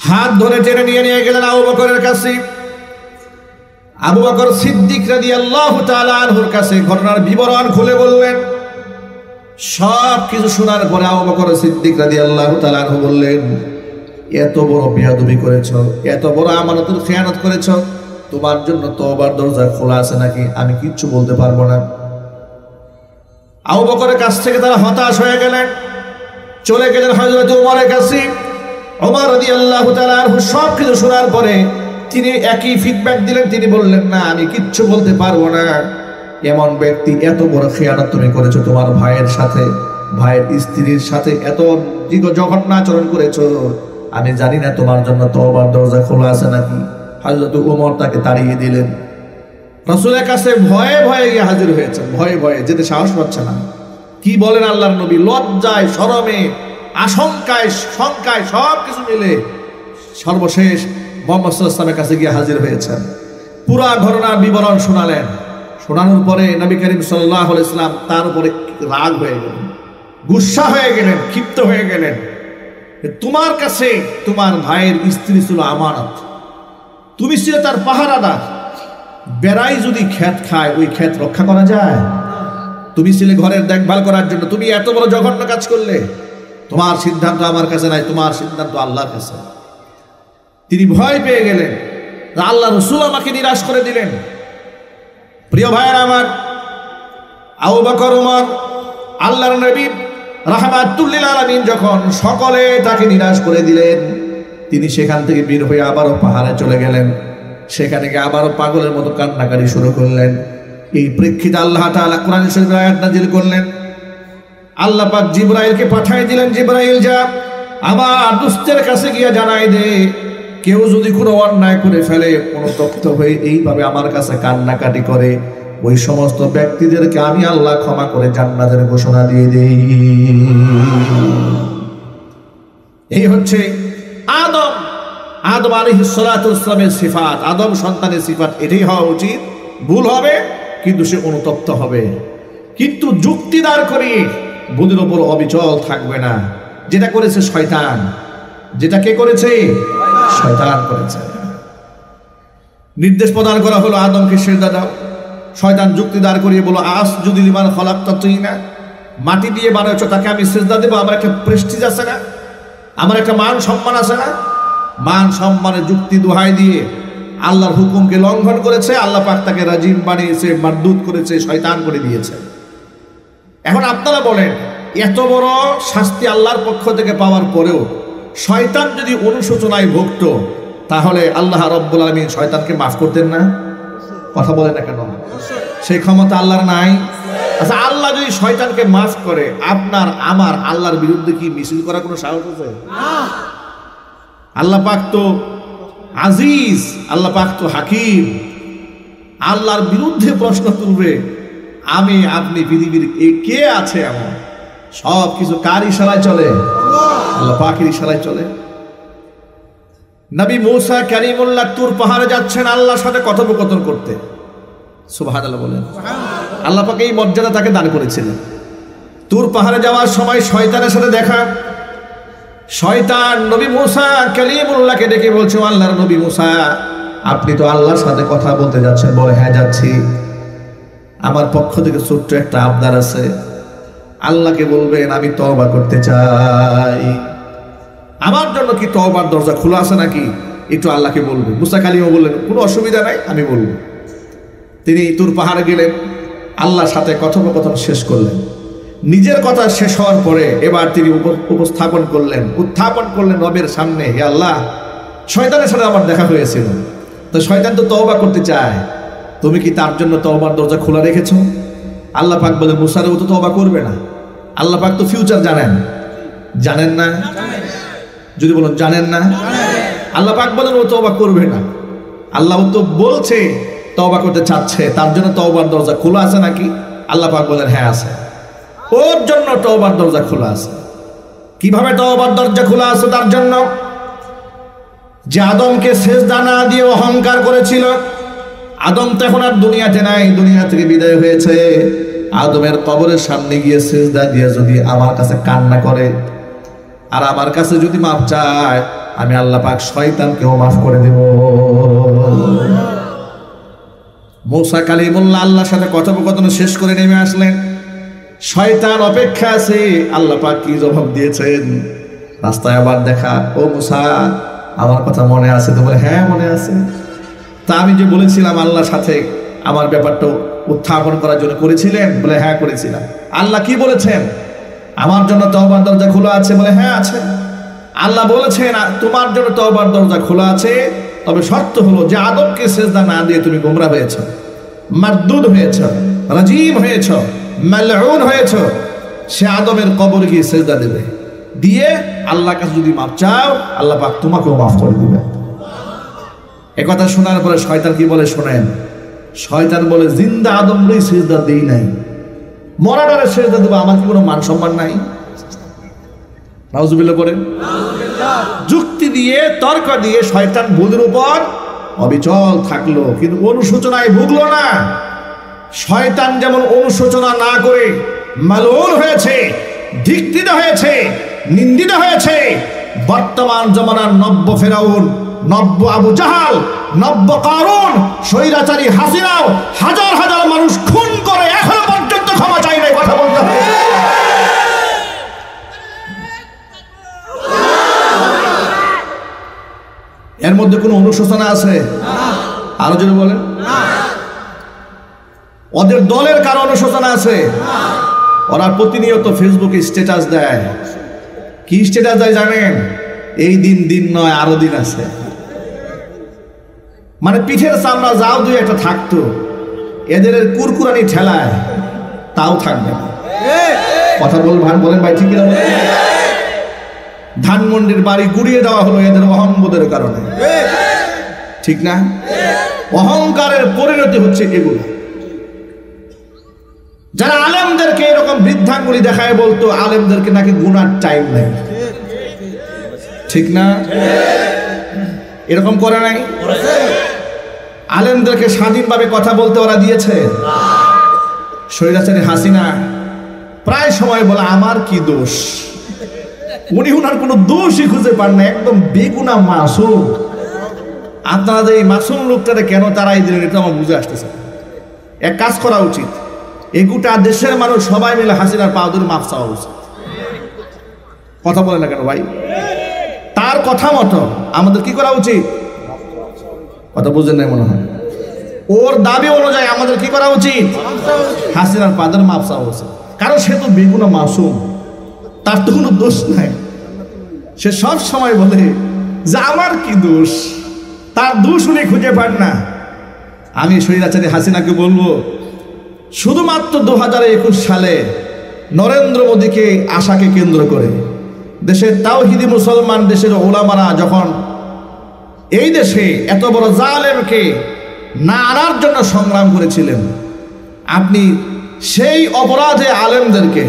হাত ধরে টেনে নিয়ে গেলেন আবু বকরের কাছে। আবু বকর সিদ্দিক রাদিয়াল্লাহু তাআলা আনহুর কাছে ঘটনার বিবরণ খুলে বললেন। সব কিছু শোনার পরে আবু বকর সিদ্দিক রাদিয়াল্লাহু তাআলা আনহু বললেন, এত বড় বেয়াদবি করেছো, এত বড় আমানতের খেয়ানত করেছো, তোমার জন্য তওবার দরজা খোলা আছে নাকি? আমি কিচ্ছু বলতে পারবো না। আবু বকরের কাছ থেকে তারা হতাশ হয়ে গেলেন, চলে গেলেন হযরত ওমরের কাছে। ওমর রাদিয়াল্লাহু তাআলা আনহু সব কিছু শোনার পরে তিনি একই ফিডব্যাক দিলেন। তিনি বললেন, না আমি কিচ্ছু বলতে পারবো না। এমন ব্যক্তি, এত বড় খেয়ানত তুমি করেছো, তোমার ভাইয়ের সাথে, ভাইয়ের স্ত্রীর সাথে এত জঘন্য আচরণ করেছো, আমি জানি না তোমার জন্য তওবার দরজা খোলা আছে নাকি। হযরত ওমর তাকে তাড়িয়ে দিলেন। রাসূলের কাছে ভয়ে ভয়ে গিয়ে হাজির হয়েছেন, ভয়ে ভয়ে যেতে সাহস পাচ্ছে না। কি বলেন আল্লাহর নবী, লজ্জায়, শরমে, আশঙ্কায়, শঙ্কায় সব কিছু মিলে সর্বশেষ মুহাম্মদ সাল্লাল্লাহু আলাইহি ওয়াসাল্লামের কাছে গিয়ে হাজির হয়েছেন। পুরা ঘটনার বিবরণ শোনালেন। শোনানোর পরে নবী করিম সাল্লাল্লাহু আলাইহি ওয়াসাল্লাম তার উপরে রাগ হয়ে গেলেন, গুসা হয়ে গেলেন, ক্ষিপ্ত হয়ে গেলেন। তোমার কাছে তোমার ভাইয়ের স্ত্রী ছিল আমানত, তুমি ছিল তার পাহারাদার। বেড়াই যদি ক্ষেত খায়, ওই ক্ষেত রক্ষা করা যায়? তুমি ছিলে ঘরের দেখভাল করার জন্য, তুমি এত বড় জঘন্য কাজ করলে। তোমার সিদ্ধান্ত আমার কাছে নাই, তোমার সিদ্ধান্ত আল্লাহর কাছে। তিনি ভয় পেয়ে গেলেন, আল্লাহ রাসূল আমাকে নিরাশ করে দিলেন। প্রিয় ভাইয়েরা আমার, আবু বকর, ওমর, আল্লাহর নবী রাহমাতুল লিল আলামিন যখন সকলে তাকে নিরাশ করে দিলেন, তিনি সেখান থেকে বের হয়ে আবারও পাহাড়ে চলে গেলেন। সেখানে গিয়ে আবারও পাগলের মতো কান্নাকারি শুরু করলেন। এই প্রেক্ষিতে আল্লাহ তাআলা কোরআন শরীফের আয়াত নাযিল করলেন। আল্লাহ পাক জিবরাইলকে পাঠিয়ে দিলেন, জিবরাইল যা আমার দুস্থের কাছে গিয়ে জানাই দে, কেউ যদি কোনো অন্যায় করে ফেলে, অনুতপ্ত হয়ে এইভাবে আমার কাছে কান্নাকাটি করে, ওই সমস্ত ব্যক্তিদেরকে আমি আল্লাহ ক্ষমা করে জান্নাতের ঘোষণা দিয়ে দেই। এই হচ্ছে আদম আলাইহিস সালাতু ওয়াস সালামের সিফাত, আদম সন্তানের সিফাত। এটাই হওয়া উচিত। ভুল হবে কিন্তু সে অনুতপ্ত হবে। কিন্তু যুক্তি দাঁড় করিয়ে বুদ্ধির ওপর অবিচল থাকবে না। যেটা করেছে শয়তান, যেটা কে করেছে? শয়তান করেছে। নির্দেশ প্রদান করা হলো আদমকে সিজদা দাও। শয়তান যুক্তি দাঁড় করিয়ে বলো, আসজুদু লিমান খালাকতা তিনা, মাটি দিয়ে বানাচ্ছ তাকে আমি সিজদা দেবো? আমার একটা প্রেস্টিজ আছে না, আমার একটা মান সম্মান আছে না? মান সম্মানের যুক্তি দোহাই দিয়ে আল্লাহর হুকুমকে লঙ্ঘন করেছে। আল্লাহ পাক তাকে রাজিম বানিয়েছে, মারদুদ করেছে, শয়তান করে দিয়েছে। এখন আপনারা বলেন, এত বড় শাস্তি আল্লাহর পক্ষ থেকে পাওয়ার পরেও শয়তান যদি অনুশোচনায় ভুগত, তাহলে আল্লাহ রাব্বুল আলামিন শয়তানকে মাফ করতেন না? কথা বলেন না কেন? সেই ক্ষমতা আল্লাহর নাই? আচ্ছা, আল্লাহ যদি শয়তানকে মাফ করে, আপনার আমার আল্লাহর বিরুদ্ধে কি মিছিল করার কোনো সাহস আছে? আল্লাহ পাক তো আজিজ, আল্লাহ পাক তো হাকিম। আল্লাহর বিরুদ্ধে প্রশ্ন তুলবে আমি আপনি, পৃথিবীর কে আছে এমন? সব কিছু কার ইশারায় চলে? আল্লাহ পাকের ইশারায় চলে। নবী মূসা কালিমুল্লাহ তুর পাহাড়ে যাচ্ছেন আল্লাহর সাথে কথোপকথন করতে। সুবহানাল্লাহ বলেন। আল্লাহ পাক এই মর্যাদা তাকে দান করেছিলেন। তুর পাহাড়ে যাওয়ার সময় শয়তানের সাথে দেখা। শয়তান নবী মূসা কালিমুল্লাহকে ডেকে বলছে, আল্লাহর নবী মূসা, আপনি তো আল্লাহর সাথে কথা বলতে যাচ্ছেন। বলে, হ্যাঁ যাচ্ছি। আমার পক্ষ থেকে ছোট্ট একটা আবদার আছে। আল্লাহকে বলবেন আমি তওবা করতে চাই। আমার জন্য কি তওবার দরজা খোলা আছে নাকি? একটু আল্লাহকে বলবেন। মূসা কালিমও বললেন, কোনো অসুবিধা নাই, আমি বলবো। তিনি তুর পাহাড়ে গেলেন, আল্লাহর সাথে কথোপকথন শেষ করলেন। নিজের কথা শেষ হওয়ার পরে এবার তিনি উত্থাপন করলেন রবের সামনে, হে আল্লাহ, শয়তানের সাথে আমার দেখা হয়েছিল, তো শয়তান তো তওবা করতে চায়, তুমি কি তার জন্য তওবার দরজা খোলা রেখেছো? আল্লাহ পাক বলেন, মুসারে ও তো তওবা করবে না। আল্লাহ পাক তো ফিউচার জানেন না? যদি বলুন জানেন না? আল্লাহ পাক বলেন ও তওবা করবে না। আল্লাহ তো বলছে তওবা করতে চাচ্ছে, তার জন্য তওবার দরজা খোলা আছে নাকি? আল্লাহ পাক বলেন হ্যাঁ আছে, ওর জন্য তওবার দরজা খোলা আছে। কিভাবে তওবার দরজা খোলা আছে? তার জন্য যে আদমকে সেজদা না দিয়ে অহংকার করেছিল, আদম তো এখন আর দুনিয়াতে নাই, দুনিয়া থেকে বিদায় হয়েছে। আদমের কবরের সামনে গিয়ে সেজদা দিয়ে যদি আমার কাছে কান্না করে আর আমার কাছে যদি মাফ চায়, আমি আল্লাহ পাক শয়তানকেও মাফ করে দেব। মূসা কালিমুল্লাহ আল্লাহর সাথে কথোপকথন শেষ করে নেমে আসলেন। শয়তান অপেক্ষা আছে আল্লাহ পাক কি জবাব দিয়েছেন। রাস্তায় আবার দেখা, ও মূসা আমার কথা মনে আছে তো? বলে হ্যাঁ মনে আছে। তা আমি যে বলেছিলাম আল্লাহর সাথে আমার ব্যাপারটা উত্থাপন করার জন্য করেছিলেন? বলে হ্যাঁ করেছিলাম। আল্লাহ কি বলেছেন? আমার জন্য তওবার দরজা খোলা আছে। বলে হ্যাঁ আছে। আল্লাহ বলেছেন তোমার জন্য তওবার দরজা খোলা আছে, তবে শর্ত হলো যে আদমকে সেজদা না দিয়ে তুমি গোমরা হয়েছ, মারদুদ হয়েছ, রাজিম হয়েছ, মালউন হয়েছ, সে আদমের কবরে গিয়ে সেজদা দেবে, দিয়ে আল্লাহর কাছে যদি মাফ চাও আল্লাহ পাক তোমাকেও মাফ করে দিবে। একথা শোনার পরে শয়তান কি বলে শোনেন? শয়তান বলে জিন্দা আদমরই সেজদা দেই নাই, মরাটারে সেজদা দেবো, আমার কি কোনো মান সম্মান নাই? নাউজুবিল্লাহ করেন। যুক্তি দিয়ে তর্ক দিয়ে শয়তান ভুলের উপর অবিচল থাকলো, কিন্তু অনুশোচনায় ভুগলো না। শয়তান যেমন অনুশোচনা না করে মালউন হয়েছে, ধিক্কৃত হয়েছে, নিন্দিত হয়েছে, বর্তমান জমানার নব্য ফেরাউন, নব্য আবু জাহাল, নব্য কারুন, স্বৈরাচারী হাসিনাও হাজার হাজার মানুষ খুন করে এখনো পর্যন্ত ক্ষমা চাই নাই। কথা বলতে হবে। এর মধ্যে কোনো অনুশোচনা আছে? আরো যদি বলেন, ওদের দলের কারো অনুশোচনা আছে? ওরা প্রতিনিয়ত ফেসবুকে স্ট্যাটাস দেয়। কি স্ট্যাটাস দেয় জানেন? এই দিন দিন নয়, আরো দিন আছে। মানে পিঠের চামড়া যাও দুই একটা থাকতো, এদের কুরকুরানি ঠেলায় তাও থাকবে না। কথা বলেন ভাই, ঠিক না? ধানমন্ডির বাড়ি গুড়িয়ে দেওয়া হলো এদের অহংবোধের কারণে, ঠিক না? অহংকারের পরিণতি হচ্ছে এগুলো। যারা আলেমদেরকে এরকম বৃদ্ধাঙ্গুলি দেখায় বলতো আলেমদেরকে নাকি গুনার টাইম নেই, ঠিক না? এরকম করে নাই? আলেমদেরকে স্বাধীনভাবে কথা বলতে ওরা দিয়েছে? স্বৈরাচারী হাসিনা প্রায় সময় বলে আমার কি দোষ। উনি উনার কোনো দোষই খুঁজে পান না, একদম বেগুনা মাসুম। আপনারা যে এই মাসুম লোকটারে কেন তারাই দিলেন এটা আমার বুঝে আসতেছে। এক কাজ করা উচিত, এই গোটা দেশের মানুষ সবাই মিলে হাসিনার পা ধরে মাফ চাওয়া উচিত। কথা বলে না কেন ভাই? তার কথা মতো আমাদের কি করা উচিত? কথা বুঝেন নাই মনে হয়। ওর দাবি অনুযায়ী আমাদের কি করা উচিত? হাসিনার পা ধরে মাফ চাওয়া উচিত। কারণ সে তো বেগুনা মাসুম, তার তো কোনো দোষ নাই। সে সব সময় বলে যে আমার কি দোষ, তার দোষ উনি খুঁজে পান না। আমি স্বৈরাচারী হাসিনাকে বলবো, শুধুমাত্র 2021 সালে নরেন্দ্র মোদীকে আশাকে কেন্দ্র করে দেশের তাওহিদি মুসলমান, দেশের ওলামারা যখন এই দেশে এত বড় জালেমকে না আনার জন্য সংগ্রাম করেছিলেন, আপনি সেই অপরাধে আলেমদেরকে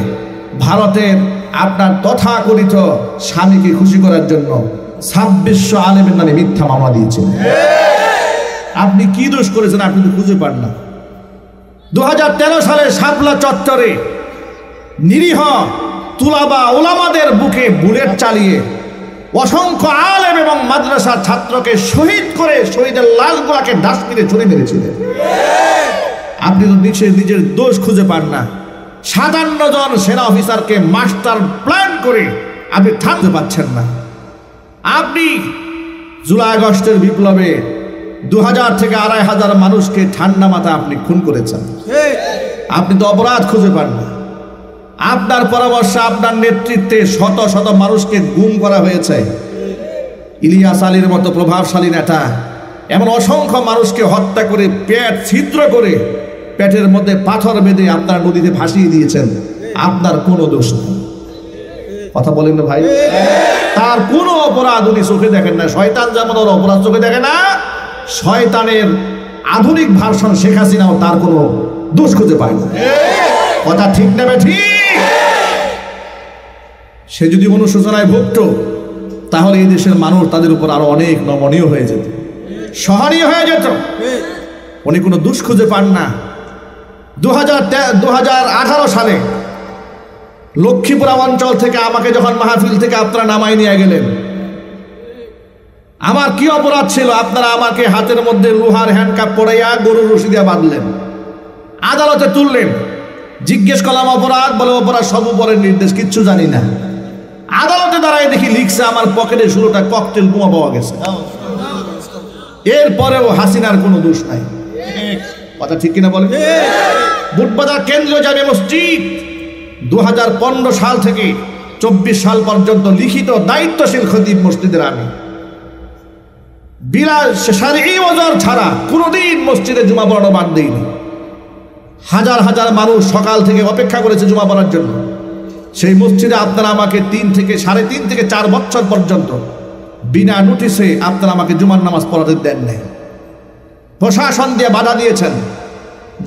ভারতের আপনার তথাকথিত স্বামীকে খুশি করার জন্য 2600 আলেমের নামে মিথ্যা মামলা দিয়েছেন। আপনি কি দোষ করেছেন? আপনি তো খুঁজে পান না। 2013 সালে শাপলা চত্বরে নিরীহ তুলাবা ওলামাদের বুকে বুলেট চালিয়ে অসংখ্য আলেম এবং মাদ্রাসার ছাত্রকে শহীদ করে শহীদের লাশগুলোকে ডাস্টবিনে ছুঁড়ে মেরেছিলেন। আপনি তো নিজের দোষ খুঁজে পান না। 57 জন সেনা অফিসারকে মাস্টার প্ল্যান করে আপনি থামতে পারছেন না। আপনি জুলাই আগস্টের বিপ্লবে 2000 থেকে 2500 মানুষকে ঠান্ডা মাথায় আপনি খুন করেছেন। আপনি তো অপরাধ খুঁজে পান না। আপনার পরামর্শে, আপনার নেতৃত্বে শত শত মানুষকে গুম করা হয়েছে। ইলিয়াস আলীর মতো প্রভাবশালী নেতা এমন অসংখ্য মানুষকে হত্যা করে পেট ছিদ্র করে পেটের মধ্যে পাথর বেঁধে আপনার নদীতে ভাসিয়ে দিয়েছেন। আপনার কোনো দোষ নেই। কথা বলেন না ভাই? তার কোনো অপরাধ উনি চোখে দেখেন না। শয়তান যেমন ওর অপরাধ চোখে দেখে না, শয়তানের আধুনিক ভার্সন শেখ হাসিনাও তার কোনো দোষ খুঁজে পায় না। কথা ঠিক নেবে ঠিক। সে যদি অনুশোচনায় ভুগত তাহলে এই দেশের মানুষ তাদের উপর আরো অনেক নমনীয় হয়ে যেত, সহনীয় হয়ে যেত। উনি কোনো দোষ খুঁজে পান না। 2018 সালে লক্ষ্মীপুরা অঞ্চল থেকে আমাকে যখন মাহফিল থেকে আপনারা নামাই নিয়ে গেলেন, আমার কি অপরাধ ছিল? আপনারা আমাকে হাতের মধ্যে লোহার হ্যান্ডকাপ পরাইয়া গরুর রশি দিয়ে বাঁধলেন, আদালতে তুললেন। জিজ্ঞেস করলাম অপরাধ, বলে অপরাধ সব উপরের নির্দেশ, কিচ্ছু জানি না। আদালতে দাঁড়ায় দেখি লিখছে আমার পকেটে 16টা ককটেল বোমা পাওয়া গেছে। এরপরেও হাসিনার কোনো দোষ নাই। কথা ঠিক কিনা বলে? বুটবাজার কেন্দ্রীয় জামে মসজিদ 2015 সাল থেকে 24 সাল পর্যন্ত লিখিত দায়িত্বশীল খতিব মসজিদের আমি শারঈ ওযর ছাড়া কোনোদিন মসজিদে জুমা পড়ানো বাদ দেইনি। হাজার হাজার মানুষ সকাল থেকে অপেক্ষা করেছে জুমা পড়ার জন্য। সেই মসজিদে আপনারা আমাকে 3 থেকে 3.5 থেকে 4 বছর পর্যন্ত বিনা নোটিশে আপনারা আমাকে জুমার নামাজ পড়াতে দেন নাই। প্রশাসন দিয়ে বাধা দিয়েছেন।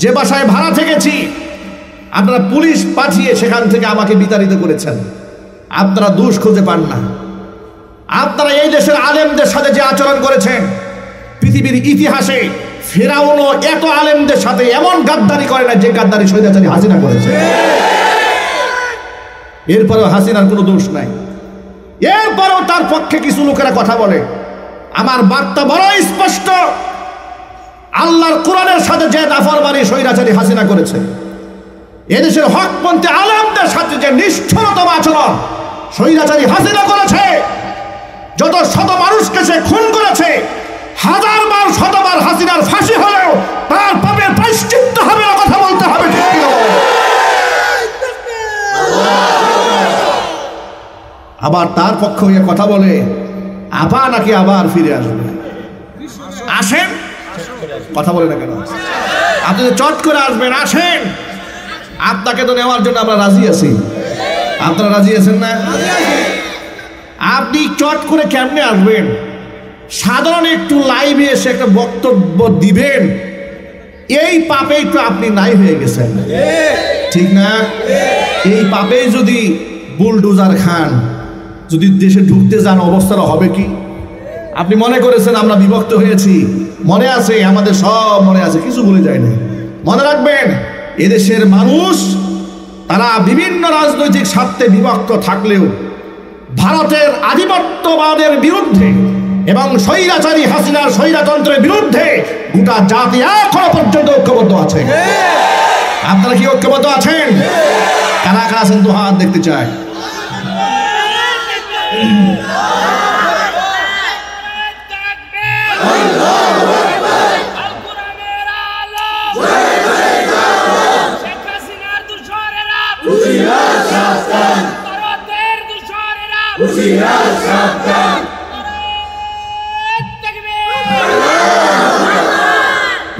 যে বাসায় ভাড়া থেকেছি আপনারা পুলিশ পাঠিয়ে সেখান থেকে আমাকে বিতাড়িত করেছেন। আপনারা দোষ খুঁজে পান না। আপনারা এই দেশের আলেমদের সাথে যে আচরণ করেছেন, পৃথিবীর ইতিহাসে ফেরাউনও এত আলেমদের সাথে এমন গাদ্দারি করে না যে গাদ্দারি স্বৈরাচারী হাসিনা করেছে। এরপরেও হাসিনার কোনো দোষ নাই। এরপরেও তার পক্ষে কিছু লোকেরা কথা বলে। আমার বার্তা বড় স্পষ্ট, আল্লাহর কোরআনের সাথে যে নাফরমানি স্বৈরাচারী হাসিনা করেছে, এদেশের হকপন্থী আলেমদের সাথে যে নিষ্ঠুরতম আচরণ স্বৈরাচারী হাসিনা করেছে, যত শত মানুষকে সে খুন করেছে, 1000 বার 100 বার হাসিনার ফাঁসি হলেও তার পাপের প্রায়শ্চিত্ত হবে, কথা বলতে হবে। আবার তার পক্ষে হয়ে কথা বলে আপা নাকি আবার ফিরে আসবে। আসেন, কথা বলে না কেন? আপনি তো চট করে আসবেন, আসেন। আপনাকে তো নেওয়ার জন্য আমরা রাজি আছি। আপনারা রাজি আছেন না? আপনি চট করে কেমনে আসবেন? সাধারণ একটু লাইভে এসে একটা বক্তব্য দিবেন, এই পাপেই তো আপনি নাই হয়ে গেছেন, ঠিক না? এই পাপে যদি বুলডোজার খান, যদি দেশে ঢুকতে যান, অবস্থাটা হবে কি? আপনি মনে করেছেন আমরা বিভক্ত হয়েছি, মনে আছে? আমাদের সব মনে আছে, কিছু ভুলে যায় না। মনে রাখবেন, এদেশের মানুষ তারা বিভিন্ন রাজনৈতিক স্বার্থে বিভক্ত থাকলেও ভারতের আধিপত্যবাদের বিরুদ্ধে এবং স্বৈরাচারী হাসিনার স্বৈরতন্ত্রের বিরুদ্ধে গোটা জাতি এখনো পর্যন্ত ঐক্যবদ্ধ আছে। আপনারা কি ঐক্যবদ্ধ আছেন? কারা কারা আছেন তো হাত দেখতে চাই।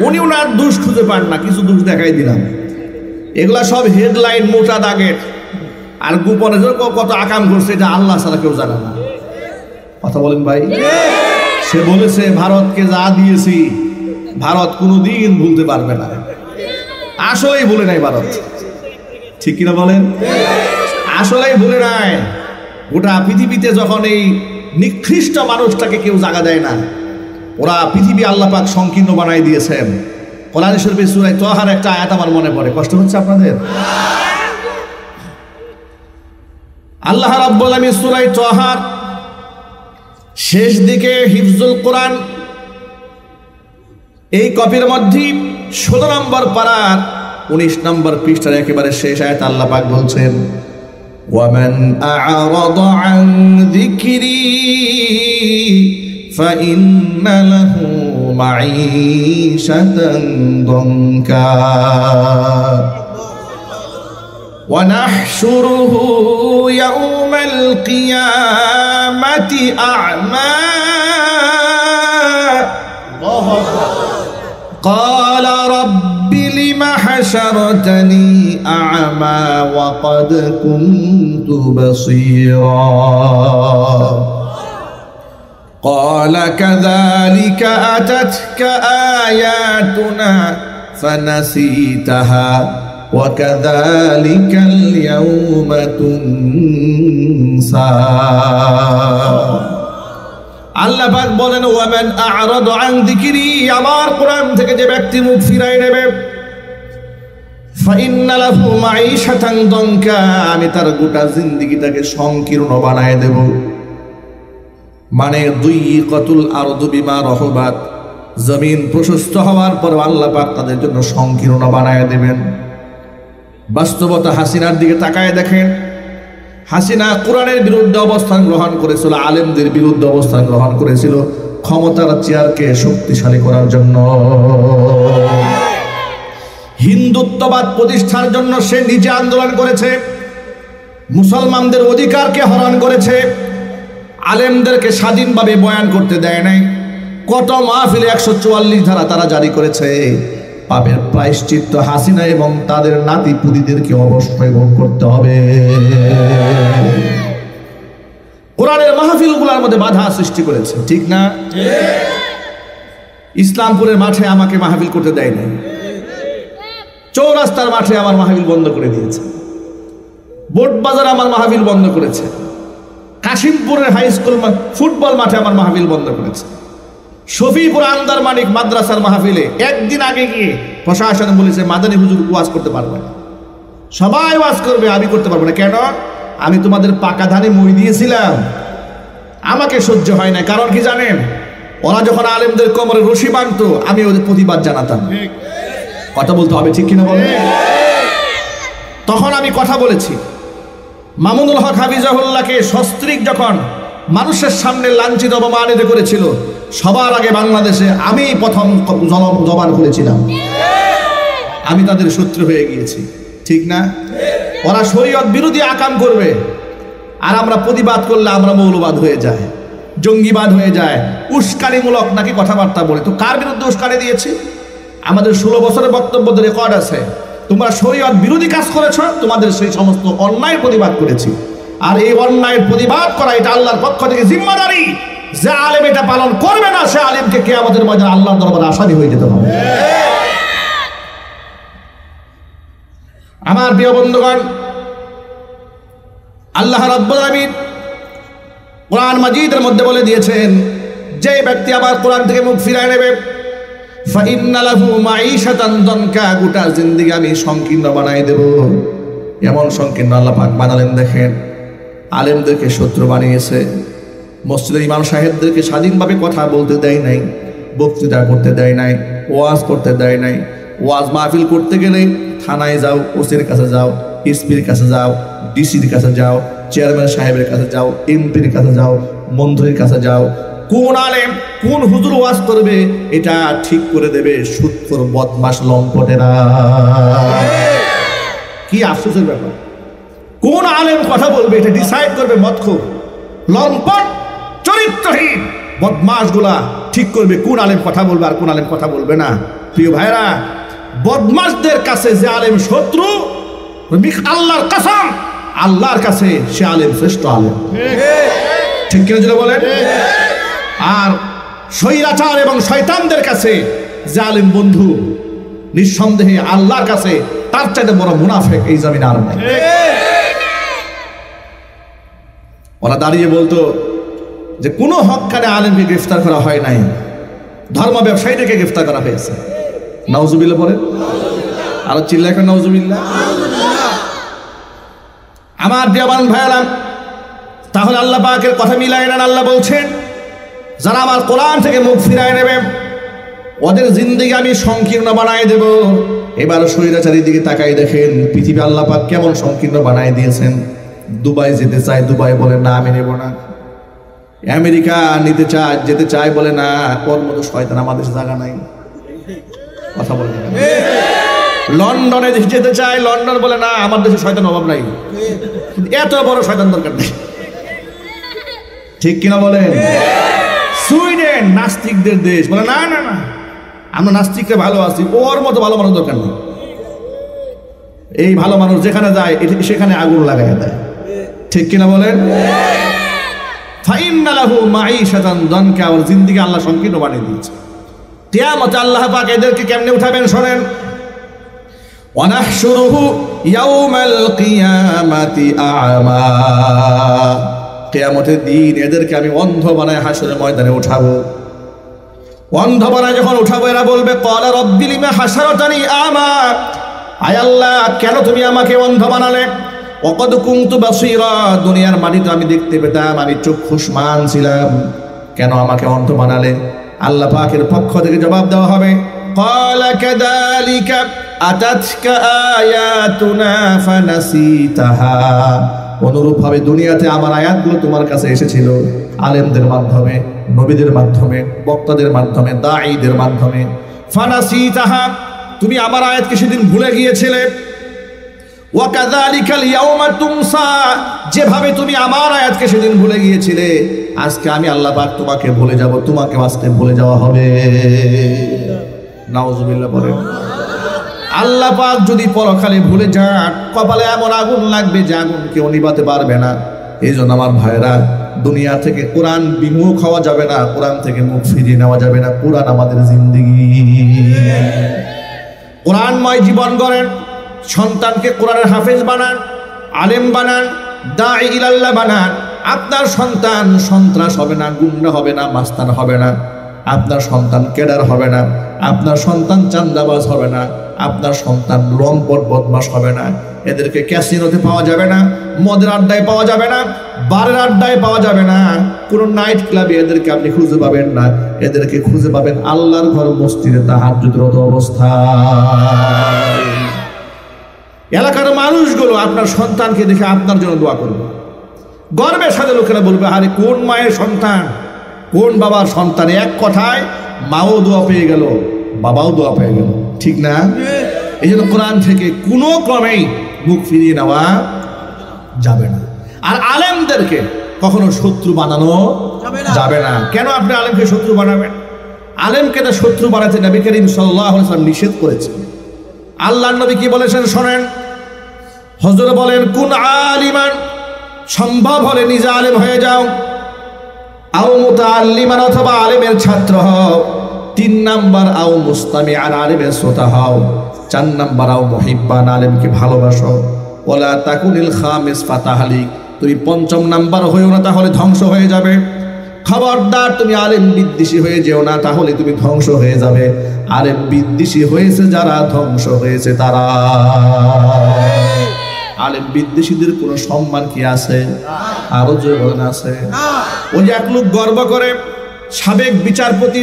উনি ওনার দোষ খুঁজে পান না, কিছু দোষ দেখাই দিলাম। এগুলা সব হেডলাইন, মোটা দাগের, আর গোপনে কত আকাম করছে এটা আল্লাহ ছাড়া কেউ জানে না। কথা বলেন ভাই। সে বলেছে ভারতকে যা দিয়েছি ভারত কোনোদিন ভুলতে পারবে না। আসলেই ভুলে নাই ভারত, ঠিক কিনা বলেন? আসলেই ভুলে নাই। গোটা পৃথিবীতে যখন এই নিকৃষ্ট মানুষটাকে কেউ জায়গা দেয় না, ওরা পৃথিবী আল্লাহ পাক সংকীর্ণ বানাই দিয়েছেন। কোরআন শরীফের সূরা তাহার একটা আয়াত আমার মনে পড়ে, কষ্ট হচ্ছে আপনাদের? আল্লাহ রাব্বুল আলামিন সূরা তাহার শেষ দিকে হিফজুল কোরআন এই কপির মধ্যে 16 নম্বর পারার 19 নম্বর পৃষ্ঠার একেবারে শেষ আয়াত আল্লাহ পাক বলছেন, وَمَنْ أَعْرَضَ عَنْ ذِكْرِي فَإِنَّ لَهُ مَعِيشَةً ضَنكًا وَنَحْشُرُهُ يَوْمَ الْقِيَامَةِ أَعْمَى قَالَ رَبِّ لِمَ حَشَرْتَنِي أَعْمَى وَقَدْ كُنْتُ بَصِيرًا قال كذلك أتتك آياتنا فنسيتها وكذلك اليوم تنسى আল্লাহ পাক বলেন, ওয়ামান আ'রাদা আন যিকরি, আমার কোরআন থেকে যে ব্যক্তি মুখ ফিরায় নেবে, ফাইন্না লাহু মাঈশাতান দানকা, আমি তার গোটা জিন্দেগিটাকে সংকীর্ণ বানায় দেব। মানে দুইকাতুল আরদু বিমা রহবাত, জমিন প্রশস্ত হওয়ার পর আল্লাহ পাক তাদের জন্য সংকীর্ণ বানায় দেবেন। বাস্তবতা হাসিনার দিকে তাকায় দেখেন, হাসিনা কোরআনের বিরুদ্ধে অবস্থান গ্রহণ করেছিল, আলেমদের বিরুদ্ধে অবস্থান গ্রহণ করেছিল ক্ষমতার চেয়ারকে শক্তিশালী করার জন্য। হিন্দুত্ববাদ প্রতিষ্ঠার জন্য সে নিজে আন্দোলন করেছে, মুসলমানদের অধিকারকে হরণ করেছে, আলেমদেরকে স্বাধীনভাবে বয়ান করতে দেয় নাই। কত মাহফিলে 144 ধারা তারা জারি করেছে। পাপের প্রায়শ্চিত্ত হাসিনা এবং তাদের নাতি পুতিদেরকে অবশ্যই ভোগ করতে হবে। কোরআনের মাহফিলগুলোর মধ্যে বাধা সৃষ্টি করেছে, ঠিক না? ইসলামপুরের মাঠে আমাকে মাহফিল করতে দেয় নাই, চৌরাস্তার মাঠে আমার মাহফিল বন্ধ করে দিয়েছে, বোট বাজার আমার মাহফিল বন্ধ করেছে, কাশিমপুরের হাই স্কুল ফুটবল মাঠে আমার মাহফিল বন্ধ করেছে, শফিপুর আন্দার মানিক মাদ্রাসার মাহফিলে একদিন আগে গিয়ে প্রশাসন বলেছে মাদানী হুজুর ওয়াজ করতে পারবে না, সবাই ওয়াজ করবে, আমি করতে পারবো না। কেন? আমি তোমাদের পাকা ধানে মই দিয়েছিলাম, আমাকে সহ্য হয় না। কারণ কি জানেন? ওরা যখন আলেমদের কোমরে রশি বাঁধতো আমি ওদের প্রতিবাদ জানাতাম। কথা বলতে হবে, ঠিক কিনা বলেন? তখন আমি কথা বলেছি। মামুনুল হক হাফিজাহুল্লাহকে সস্ত্রীক যখন মানুষের সামনে লাঞ্ছিত অপমানিত করেছিল, সবার আগে বাংলাদেশে আমি প্রথম জবান করেছিলাম। আমি তাদের শত্রু হয়ে গিয়েছি, ঠিক না? ওরা শরীয়ত বিরোধী আকাম করবে, আর আমরা প্রতিবাদ করলে আমরা মৌলবাদ হয়ে যায়, জঙ্গিবাদ হয়ে যায়, উস্কানিমূলক নাকি কথাবার্তা বলে। তো কার বিরুদ্ধে উস্কানি দিয়েছি? আমাদের 16 বছরের বক্তব্য রেকর্ড আছে। তোমরা শরীয়ত বিরোধী কাজ করেছ, তোমাদের সেই সমস্ত অন্যায় প্রতিবাদ করেছি। আর এই অন্যায়ের প্রতিবাদ করা এটা আল্লাহর পক্ষ থেকে জিম্মাদারি। যে আলেম এটা পালন করবে না, সে আলেমকে কিয়ামতের ময়দানে আল্লাহর দরবারে আসামি হয়ে যেতে হবে। আমার প্রিয় বন্ধুগণ, আল্লাহ রাব্বুল আলামিন কোরআন মাজিদের মধ্যে বলে দিয়েছেন, যে ব্যক্তি আবার কোরআন থেকে মুখ ফিরায় নেবে, ফাইন্না লাহু মাঈশাতান দানকা, গোটা জিন্দেগি আমি সংকীর্ণ বানাই দেব। এমন সংকীর্ণ আল্লাহ পাক বানালেন। দেখেন, আলেমদেরকে শত্রু বানিয়েছে, মসজিদের ইমাম সাহেবদেরকে স্বাধীনভাবে কথা বলতে দেয় নাই, বক্তৃতা করতে দেয় নাই, ওয়াজ করতে দেয় নাই। ওয়াজ মাহফিল করতে গেলে থানায় যাও, ওসির কাছে যাও, এসপির কাছে যাও, ডিসির কাছে যাও, চেয়ারম্যান সাহেবের কাছে যাও, এমপির কাছে যাও, মন্ত্রীর কাছে যাও। কোন আলেম কোন হুজুর ওয়াজ করবে এটা ঠিক করে দেবে সুৎখোর বদমাশ লম্পটেরা। কি আফসোসের ব্যাপার! কোন আলেম কথা বলবে এটা ডিসাইড করবে মদখোর, লম্পট, চরিত্রহীন বদমাশগুলা ঠিক করবে কোন আলেম কথা বলবে আর কোন আলেম কথা বলবে না। প্রিয় ভাইরা, বদমাশদের কাছে যে আলেম শত্রু, আল্লাহর কসম, আল্লাহর কাছে সে আলেম শ্রেষ্ঠ আলেম। ঠিক কিনা যেটা বলেন? আর স্বৈরাচার এবং শয়তানদের কাছে যে আলেম বন্ধু, নিঃসন্দেহে আল্লাহর কাছে তার চাইতে বড় মুনাফিক এই জমিনে আর নাই। ওরা দাঁড়িয়ে বলতো যে কোনো হক্কানে আলেমকে গ্রেফতার করা হয় নাই, ধর্ম ব্যবসায়ীদেরকে গ্রেফতার করা হয়েছে। নাউজুবিল্লাহ বলেন, আরো চিল্লায় এখন নাউজুবিল্লাহ। আমার দেওয়ান ভাইয়ারা, তাহলে আল্লাহ পাকের কথা মিলায় নেন। আল্লাহ বলছেন, যারা আমার কোরআন থেকে মুখ ফিরায় নেবে ওদের জিন্দেগি আমি সংকীর্ণ বানায় দেব। এবার স্বৈরাচারীর দিকে তাকাই দেখেন, পৃথিবী আল্লাহ পাক কেমন সংকীর্ণ বানায় দিয়েছেন। দুবাই যেতে চায়, দুবাই বলে না আমি নেব না। আমেরিকা নিতে চায়, যেতে চায়, বলে না, ওর মতো শয়তান আমাদের জায়গা নাই। কথা বলে না। লন্ডনে যেতে চায়, লন্ডন বলে না, আমার দেশে শয়তান অভাব নাই, এত বড় শয়তান দরকার নেই। ঠিক কিনা বলেন? সুইডেন নাস্তিকদের দেশ, বলে না না না, আমরা নাস্তিকরা ভালো আছি, ওর মতো ভালো মানুষ দরকার নেই। এই ভালো মানুষ যেখানে যায় সেখানে আগুন লাগাই দেয়। ঠিক কিনা বলেন? ফাইন্না লাহু মাঈশাতান দানকা, ওর জিন্দেগি আল্লাহ সংকীর্ণ বানিয়ে দিয়েছে। কিয়ামতে আল্লাহ পাক এদেরকে কেমনে উঠাবেন শোনেন। ওয়ানাহশুরুহু ইয়াউমাল কিয়ামাতি আ'মা, কিয়ামতের দিন এদেরকে আমি অন্ধ বানায় হাসরের ময়দানে উঠাবো। অন্ধ বানায় যখন উঠাবো এরা বলবে, ক্বালা রাব্বি লিমা হাশারাতানি আ'মা, আয় আল্লাহ কেন তুমি আমাকে অন্ধ বানালে? ওয়াকাদ কুনতু বাসীরা, দুনিয়ার মাটিতে আমি দেখতে পেতাম, আমি চক্ষুষ্মান ছিলাম, কেন আমাকে অন্ধ বানালে? আল্লাহ পাকের পক্ষ থেকে জবাব দেওয়া হবে, ক্বালা কাযালিকা আতাতকা আয়াতুনা ফানাসিতাহা, অনুরূপভাবে দুনিয়াতে আমার আয়াতগুলো তোমার কাছে এসেছিল, আলেমদের মাধ্যমে, নবীদের মাধ্যমে, বক্তাদের মাধ্যমে, দাঈদের মাধ্যমে। ফানাসিতাহা, তুমি আমার আয়াতকে সেদিন ভুলে গিয়েছিলে। ওয়া কাযালিকাল ইয়াউমা তুনসা, যেভাবে তুমি আমার আয়াতকে সেদিন ভুলে গিয়েছিলে, আজকে আমি আল্লাহ পাক তোমাকে ভুলে যাব, তোমাকে আজকে ভুলে যাওয়া হবে। নাউজুবিল্লাহ বলেন। আল্লাহ পাক যদি পরকালে ভুলে যান, কপালে এমন আগুন লাগবে যে আগুন কেউ নিভাতে পারবে না। এই জন্য আমার ভাইরা, দুনিয়া থেকে কোরআন বিমুখ হওয়া যাবে না, কোরআন থেকে মুখ ফিরিয়ে নেওয়া যাবে না। কোরআন আমাদের জিন্দেগি। কোরআনময় জীবন গড়েন, সন্তানকে কোরআনের হাফেজ বানান, আলেম বানান, দাঈ ইলাল্লাহ বানান। আপনার সন্তান সন্ত্রাস হবে না, গুন্ডা হবে না, মাস্তান হবে না, আপনার সন্তান ক্যাডার হবে না, আপনার সন্তান চান্দাবাজ হবে না, আপনার সন্তান লম্পট বদমাশ হবে না। এদেরকে ক্যাসিনোতে পাওয়া যাবে না, মদের আড্ডায় পাওয়া যাবে না, বারের আড্ডায় পাওয়া যাবে না, কোনো নাইট ক্লাবে এদেরকে আপনি খুঁজে পাবেন না। এদেরকে খুঁজে পাবেন আল্লাহর ঘর মসজিদে তাহাজ্জুদরত অবস্থায়। এলাকার মানুষগুলো আপনার সন্তানকে দেখে আপনার জন্য দোয়া করবে, গর্বের সাথে লোকেরা বলবে, আরে কোন মায়ের সন্তান, কোন বাবার সন্তান। এক কথায় মাও দোয়া পেয়ে গেল, বাবাও দোয়া পেয়ে গেল। ঠিক না? এই জন্য কোরআন থেকে কোনো ক্রমেই মুখ ফিরিয়ে নেওয়া যাবে না। আর আলেমদেরকে কখনো শত্রু বানানো যাবে না। কেন আপনি আলেমকে শত্রু বানাবেন? আলেমকে তো শত্রু বানাতে নবী করিম সাল্লাল্লাহু আলাইহি ওয়াসাল্লাম নিষেধ করেছেন। আল্লাহর নবী কি বলেছেন শোনেন। হুজুর বলেন, কুন আলিমান, সম্ভব হলে নিজে আলেম হয়ে যাও, আও মুতাআল্লিমান, অথবা আলেমের ছাত্র হও। 3 নাম্বার, আও মুস্তামিআন, আলেমের শ্রোতা হও। 4 নাম্বার, আও মুহিব্বান, আলেমকে ভালোবাসো। ওয়ালা তাকুনিল খামিস ফাতাহলিক, তুমি 5ম নাম্বার হইও না, তাহলে ধ্বংস হয়ে যাবে। খবরদার তুমি আলেম বিদ্বেষী হয়ে যেও না, তাহলে তুমি ধ্বংস হয়ে যাবে। আলেম বিদ্বেষী হয়েছে যারা, ধ্বংস হয়েছে তারা। আলেম বিদ্বেষীদের কোনো সম্মান কি আছে? আরো জোরে বলেন আছে। ওই যে এক লোক গর্ব করে সাবেক বিচারপতি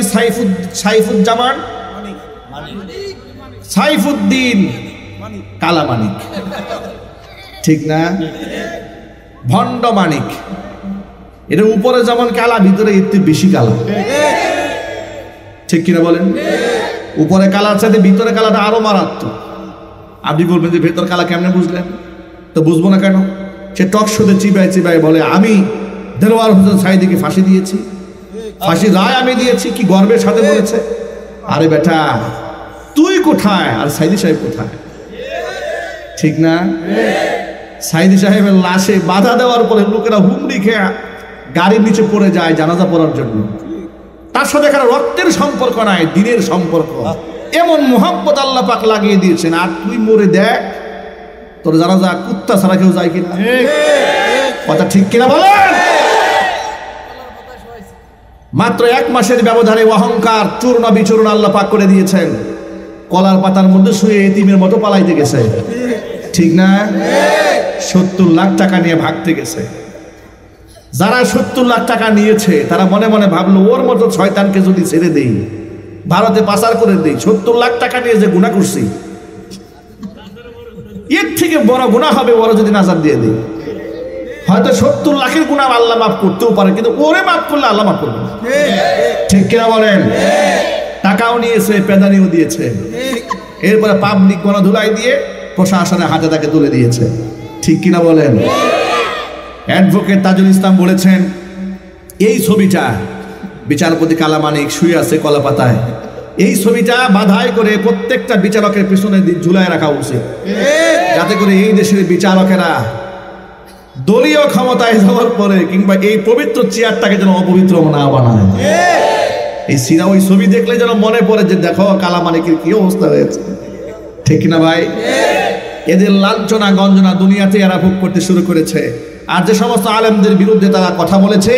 সাইফুদ্দিন কালামানিক, ঠিক না? ভণ্ড মানিক, এটা উপরে যেমন কালা, ভিতরে একটু বেশি কালা, ঠিক কিনা বলেন? উপরে কালার সাথে ভিতরে কালাটা আরো মারাত্মক। আপনি বলবেন যে ভেতর কালা কেমনে বুঝলেন? তো বুঝবো না কেন? সে টক শোতে চিবাই চিবাই বলে আমি দেলোয়ার হোসেন সাঈদীকে ফাঁসি দিয়েছি, ফাঁসি রায় আমি দিয়েছি। কি গর্বের সাথে বলেছে। আরে বেটা, তুই কোথায় আর সাঈদী সাহেব কোথায়? ঠিক না? সাঈদী সাহেবের লাশে বাধা দেওয়ার পরে লোকেরা হুমড়ি খেয়ে গাড়ির নিচে পড়ে যায় জানাজা পড়ার জন্য। তার সাথে এখানে রক্তের সম্পর্ক নাই, দিনের সম্পর্ক। এমন মোহাব্বত আল্লাহ পাক লাগিয়ে দিয়েছেন। আর তুই মরে দেখ তোর জানাজা কুত্তা ছাড়া কেউ যায় কিনা? কথা ঠিক কিনা বলেন? মাত্র 1 মাসের ব্যবধানে অহংকার চূর্ণ বিচূর্ণ আল্লাহ পাক করে দিয়েছেন। কলার পাতার মধ্যে শুয়ে এতিমের মতো পালাইতে গেছে, ঠিক না? 70 লাখ টাকা নিয়ে ভাগতে গেছে। যারা 70 লাখ টাকা নিয়েছে তারা মনে মনে ভাবলো ওর মতো শয়তানকে যদি ছেড়ে দেই, ভারতে পাচার করে দেই, 70 লাখ টাকা নিয়ে যে গুনাহ করছি এর থেকে বড় গুনাহ হবে ওরা যদি নাজাত দিয়ে দেয়। হয়তো 70 লাখের গুনাহ আল্লাহ মাফ করতেও পারে, কিন্তু ওরে মাফ করলে আল্লাহ মাফ করবে না, ঠিক কিনা বলেন? টাকাও নিয়েছে, পেদানিও দিয়েছে, এরপরে পাবলিক গণধুলাই দিয়ে প্রশাসনের হাতে তাকে তুলে দিয়েছে, ঠিক কিনা বলেন? অ্যাডভোকেট তাজুল ইসলাম বলেছেন এই ছবিটা বিচারপতি কালামানিক শুয়ে আছে কলা পাতায়, এই ছবিটা বাধাই করে প্রত্যেকটা বিচারকের পিছনে ঝুলায় রাখা উচিত, যাতে করে এই দেশের বিচারকেরা দলীয় ক্ষমতায় যাওয়ার পরে কিংবা এই পবিত্র চেয়ারটাকে যেন অপবিত্র না বানায়। এই সিনা ওই ছবি দেখলে যেন মনে পড়ে যে দেখো কালামানিকের কি অবস্থা হয়েছে, ঠিক না ভাই? এদের লাঞ্ছনা গঞ্জনা দুনিয়াতে এরা ভোগ করতে শুরু করেছে। আর যে সমস্ত আলেমদের বিরুদ্ধে তারা কথা বলেছে,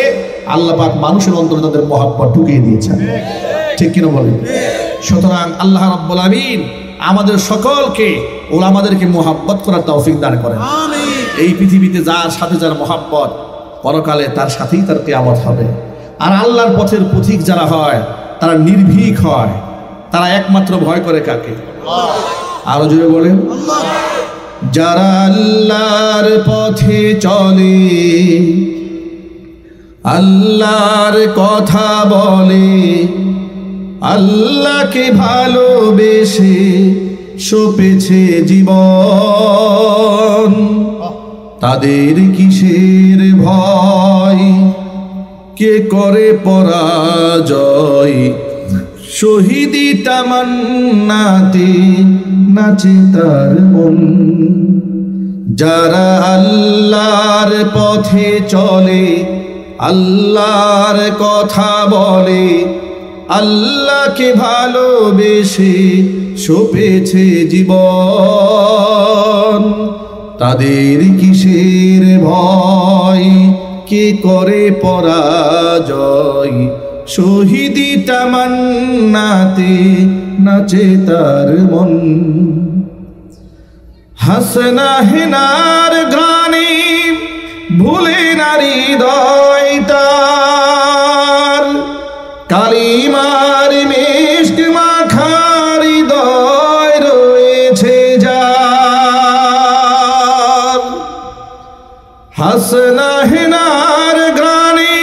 আল্লাহ পাক মানুষের অন্তরে তাদের মহব্বত ঢুকিয়ে দিয়েছেন, ঠিক কিনা বলেন? সুতরাং আল্লাহ রাব্বুল আমিন আমাদের সকলকে ওলামাদেরকে মহব্বত করার তৌফিক দান করেন। এই পৃথিবীতে যার সাথে যার মহব্বত, পরকালে তার সাথেই তার কিয়ামত হবে। আর আল্লাহর পথের পথিক যারা হয় তারা নির্ভীক হয়, তারা একমাত্র ভয় করে কাকে? আরো জোরে বলেন। যারা আল্লাহর পথে চলে, আল্লাহর কথা বলে, আল্লাহকে ভালোবেসে সপেছে জীবন, তাদের কিসের ভয়? কে করে পরাজয়? শহীদি তামান্নাতে নাচে তার মন। যারা আল্লাহর পথে চলে, আল্লাহর কথা বলে, আল্লাহকে ভালোবেসে সপেছে জীবন, তাদের কিসের ভয়? কে করে পরাজয়? শহীদি তামান্নাতে নাচে তার মন। হাসনা হেনার গানে ভুলে নারী হৃদয় তার, কালিমার মিষ্টি মাখার হৃদয় রয়েছে যার। হাসনা হেনার গানে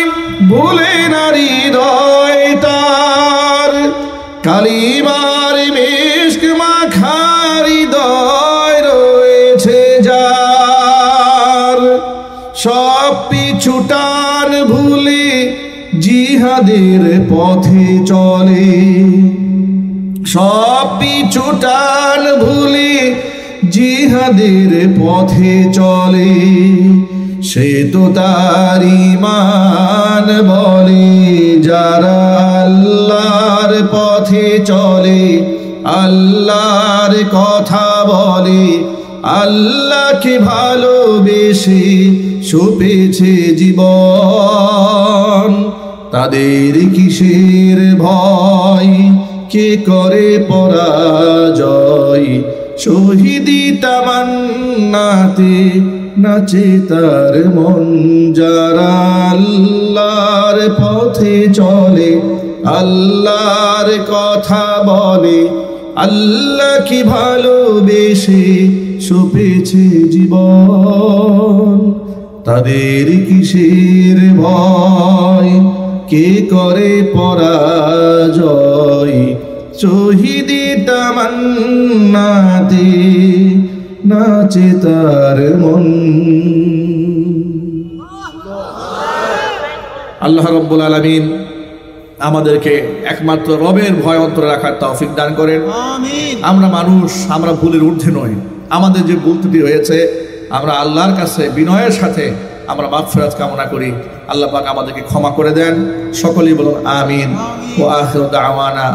ভুলে নারী হৃদয় তার, কালিমার মিষ্টি মাখার হৃদয় রয়েছে যার। সব পিছু টান ভুলে জিহাদের পথে চলে, সব পিছু টান ভুলে জিহাদের পথে চলে, সে তো তার ঈমান বলে। যারা আল্লাহর পথে চলে, আল্লাহর কথা বলে, আল্লাহকে ভালোবেসে সপেছে জীবন, তাদের কিসের ভয়, কে করে পরাজয়, শহীদি তামান্নাতে নাচে তার মন। যারা আল্লাহর পথে চলে, আল্লাহর কথা বলে, আল্লাহ কি ভালোবেসে সপেছে জীবন, তাদের কিসের ভয়, কে করে পরাজয়, শহীদি তামান্নাতে নাচে তার মন। আল্লাহ রাব্বুল আলামিন আমাদেরকে একমাত্র রবের ভয় অন্তরে রাখার তৌফিক দান করেন। আমরা মানুষ, আমরা ভুলের ঊর্ধ্বে নই। আমাদের যে ভুল ত্রুটি হয়েছে আমরা আল্লাহর কাছে বিনয়ের সাথে আমরা মাগফিরাত কামনা করি। আল্লাহ পাক আমাদেরকে ক্ষমা করে দেন। সকলেই বলুন আমিন। ওয়া আখিরু দাওয়ানা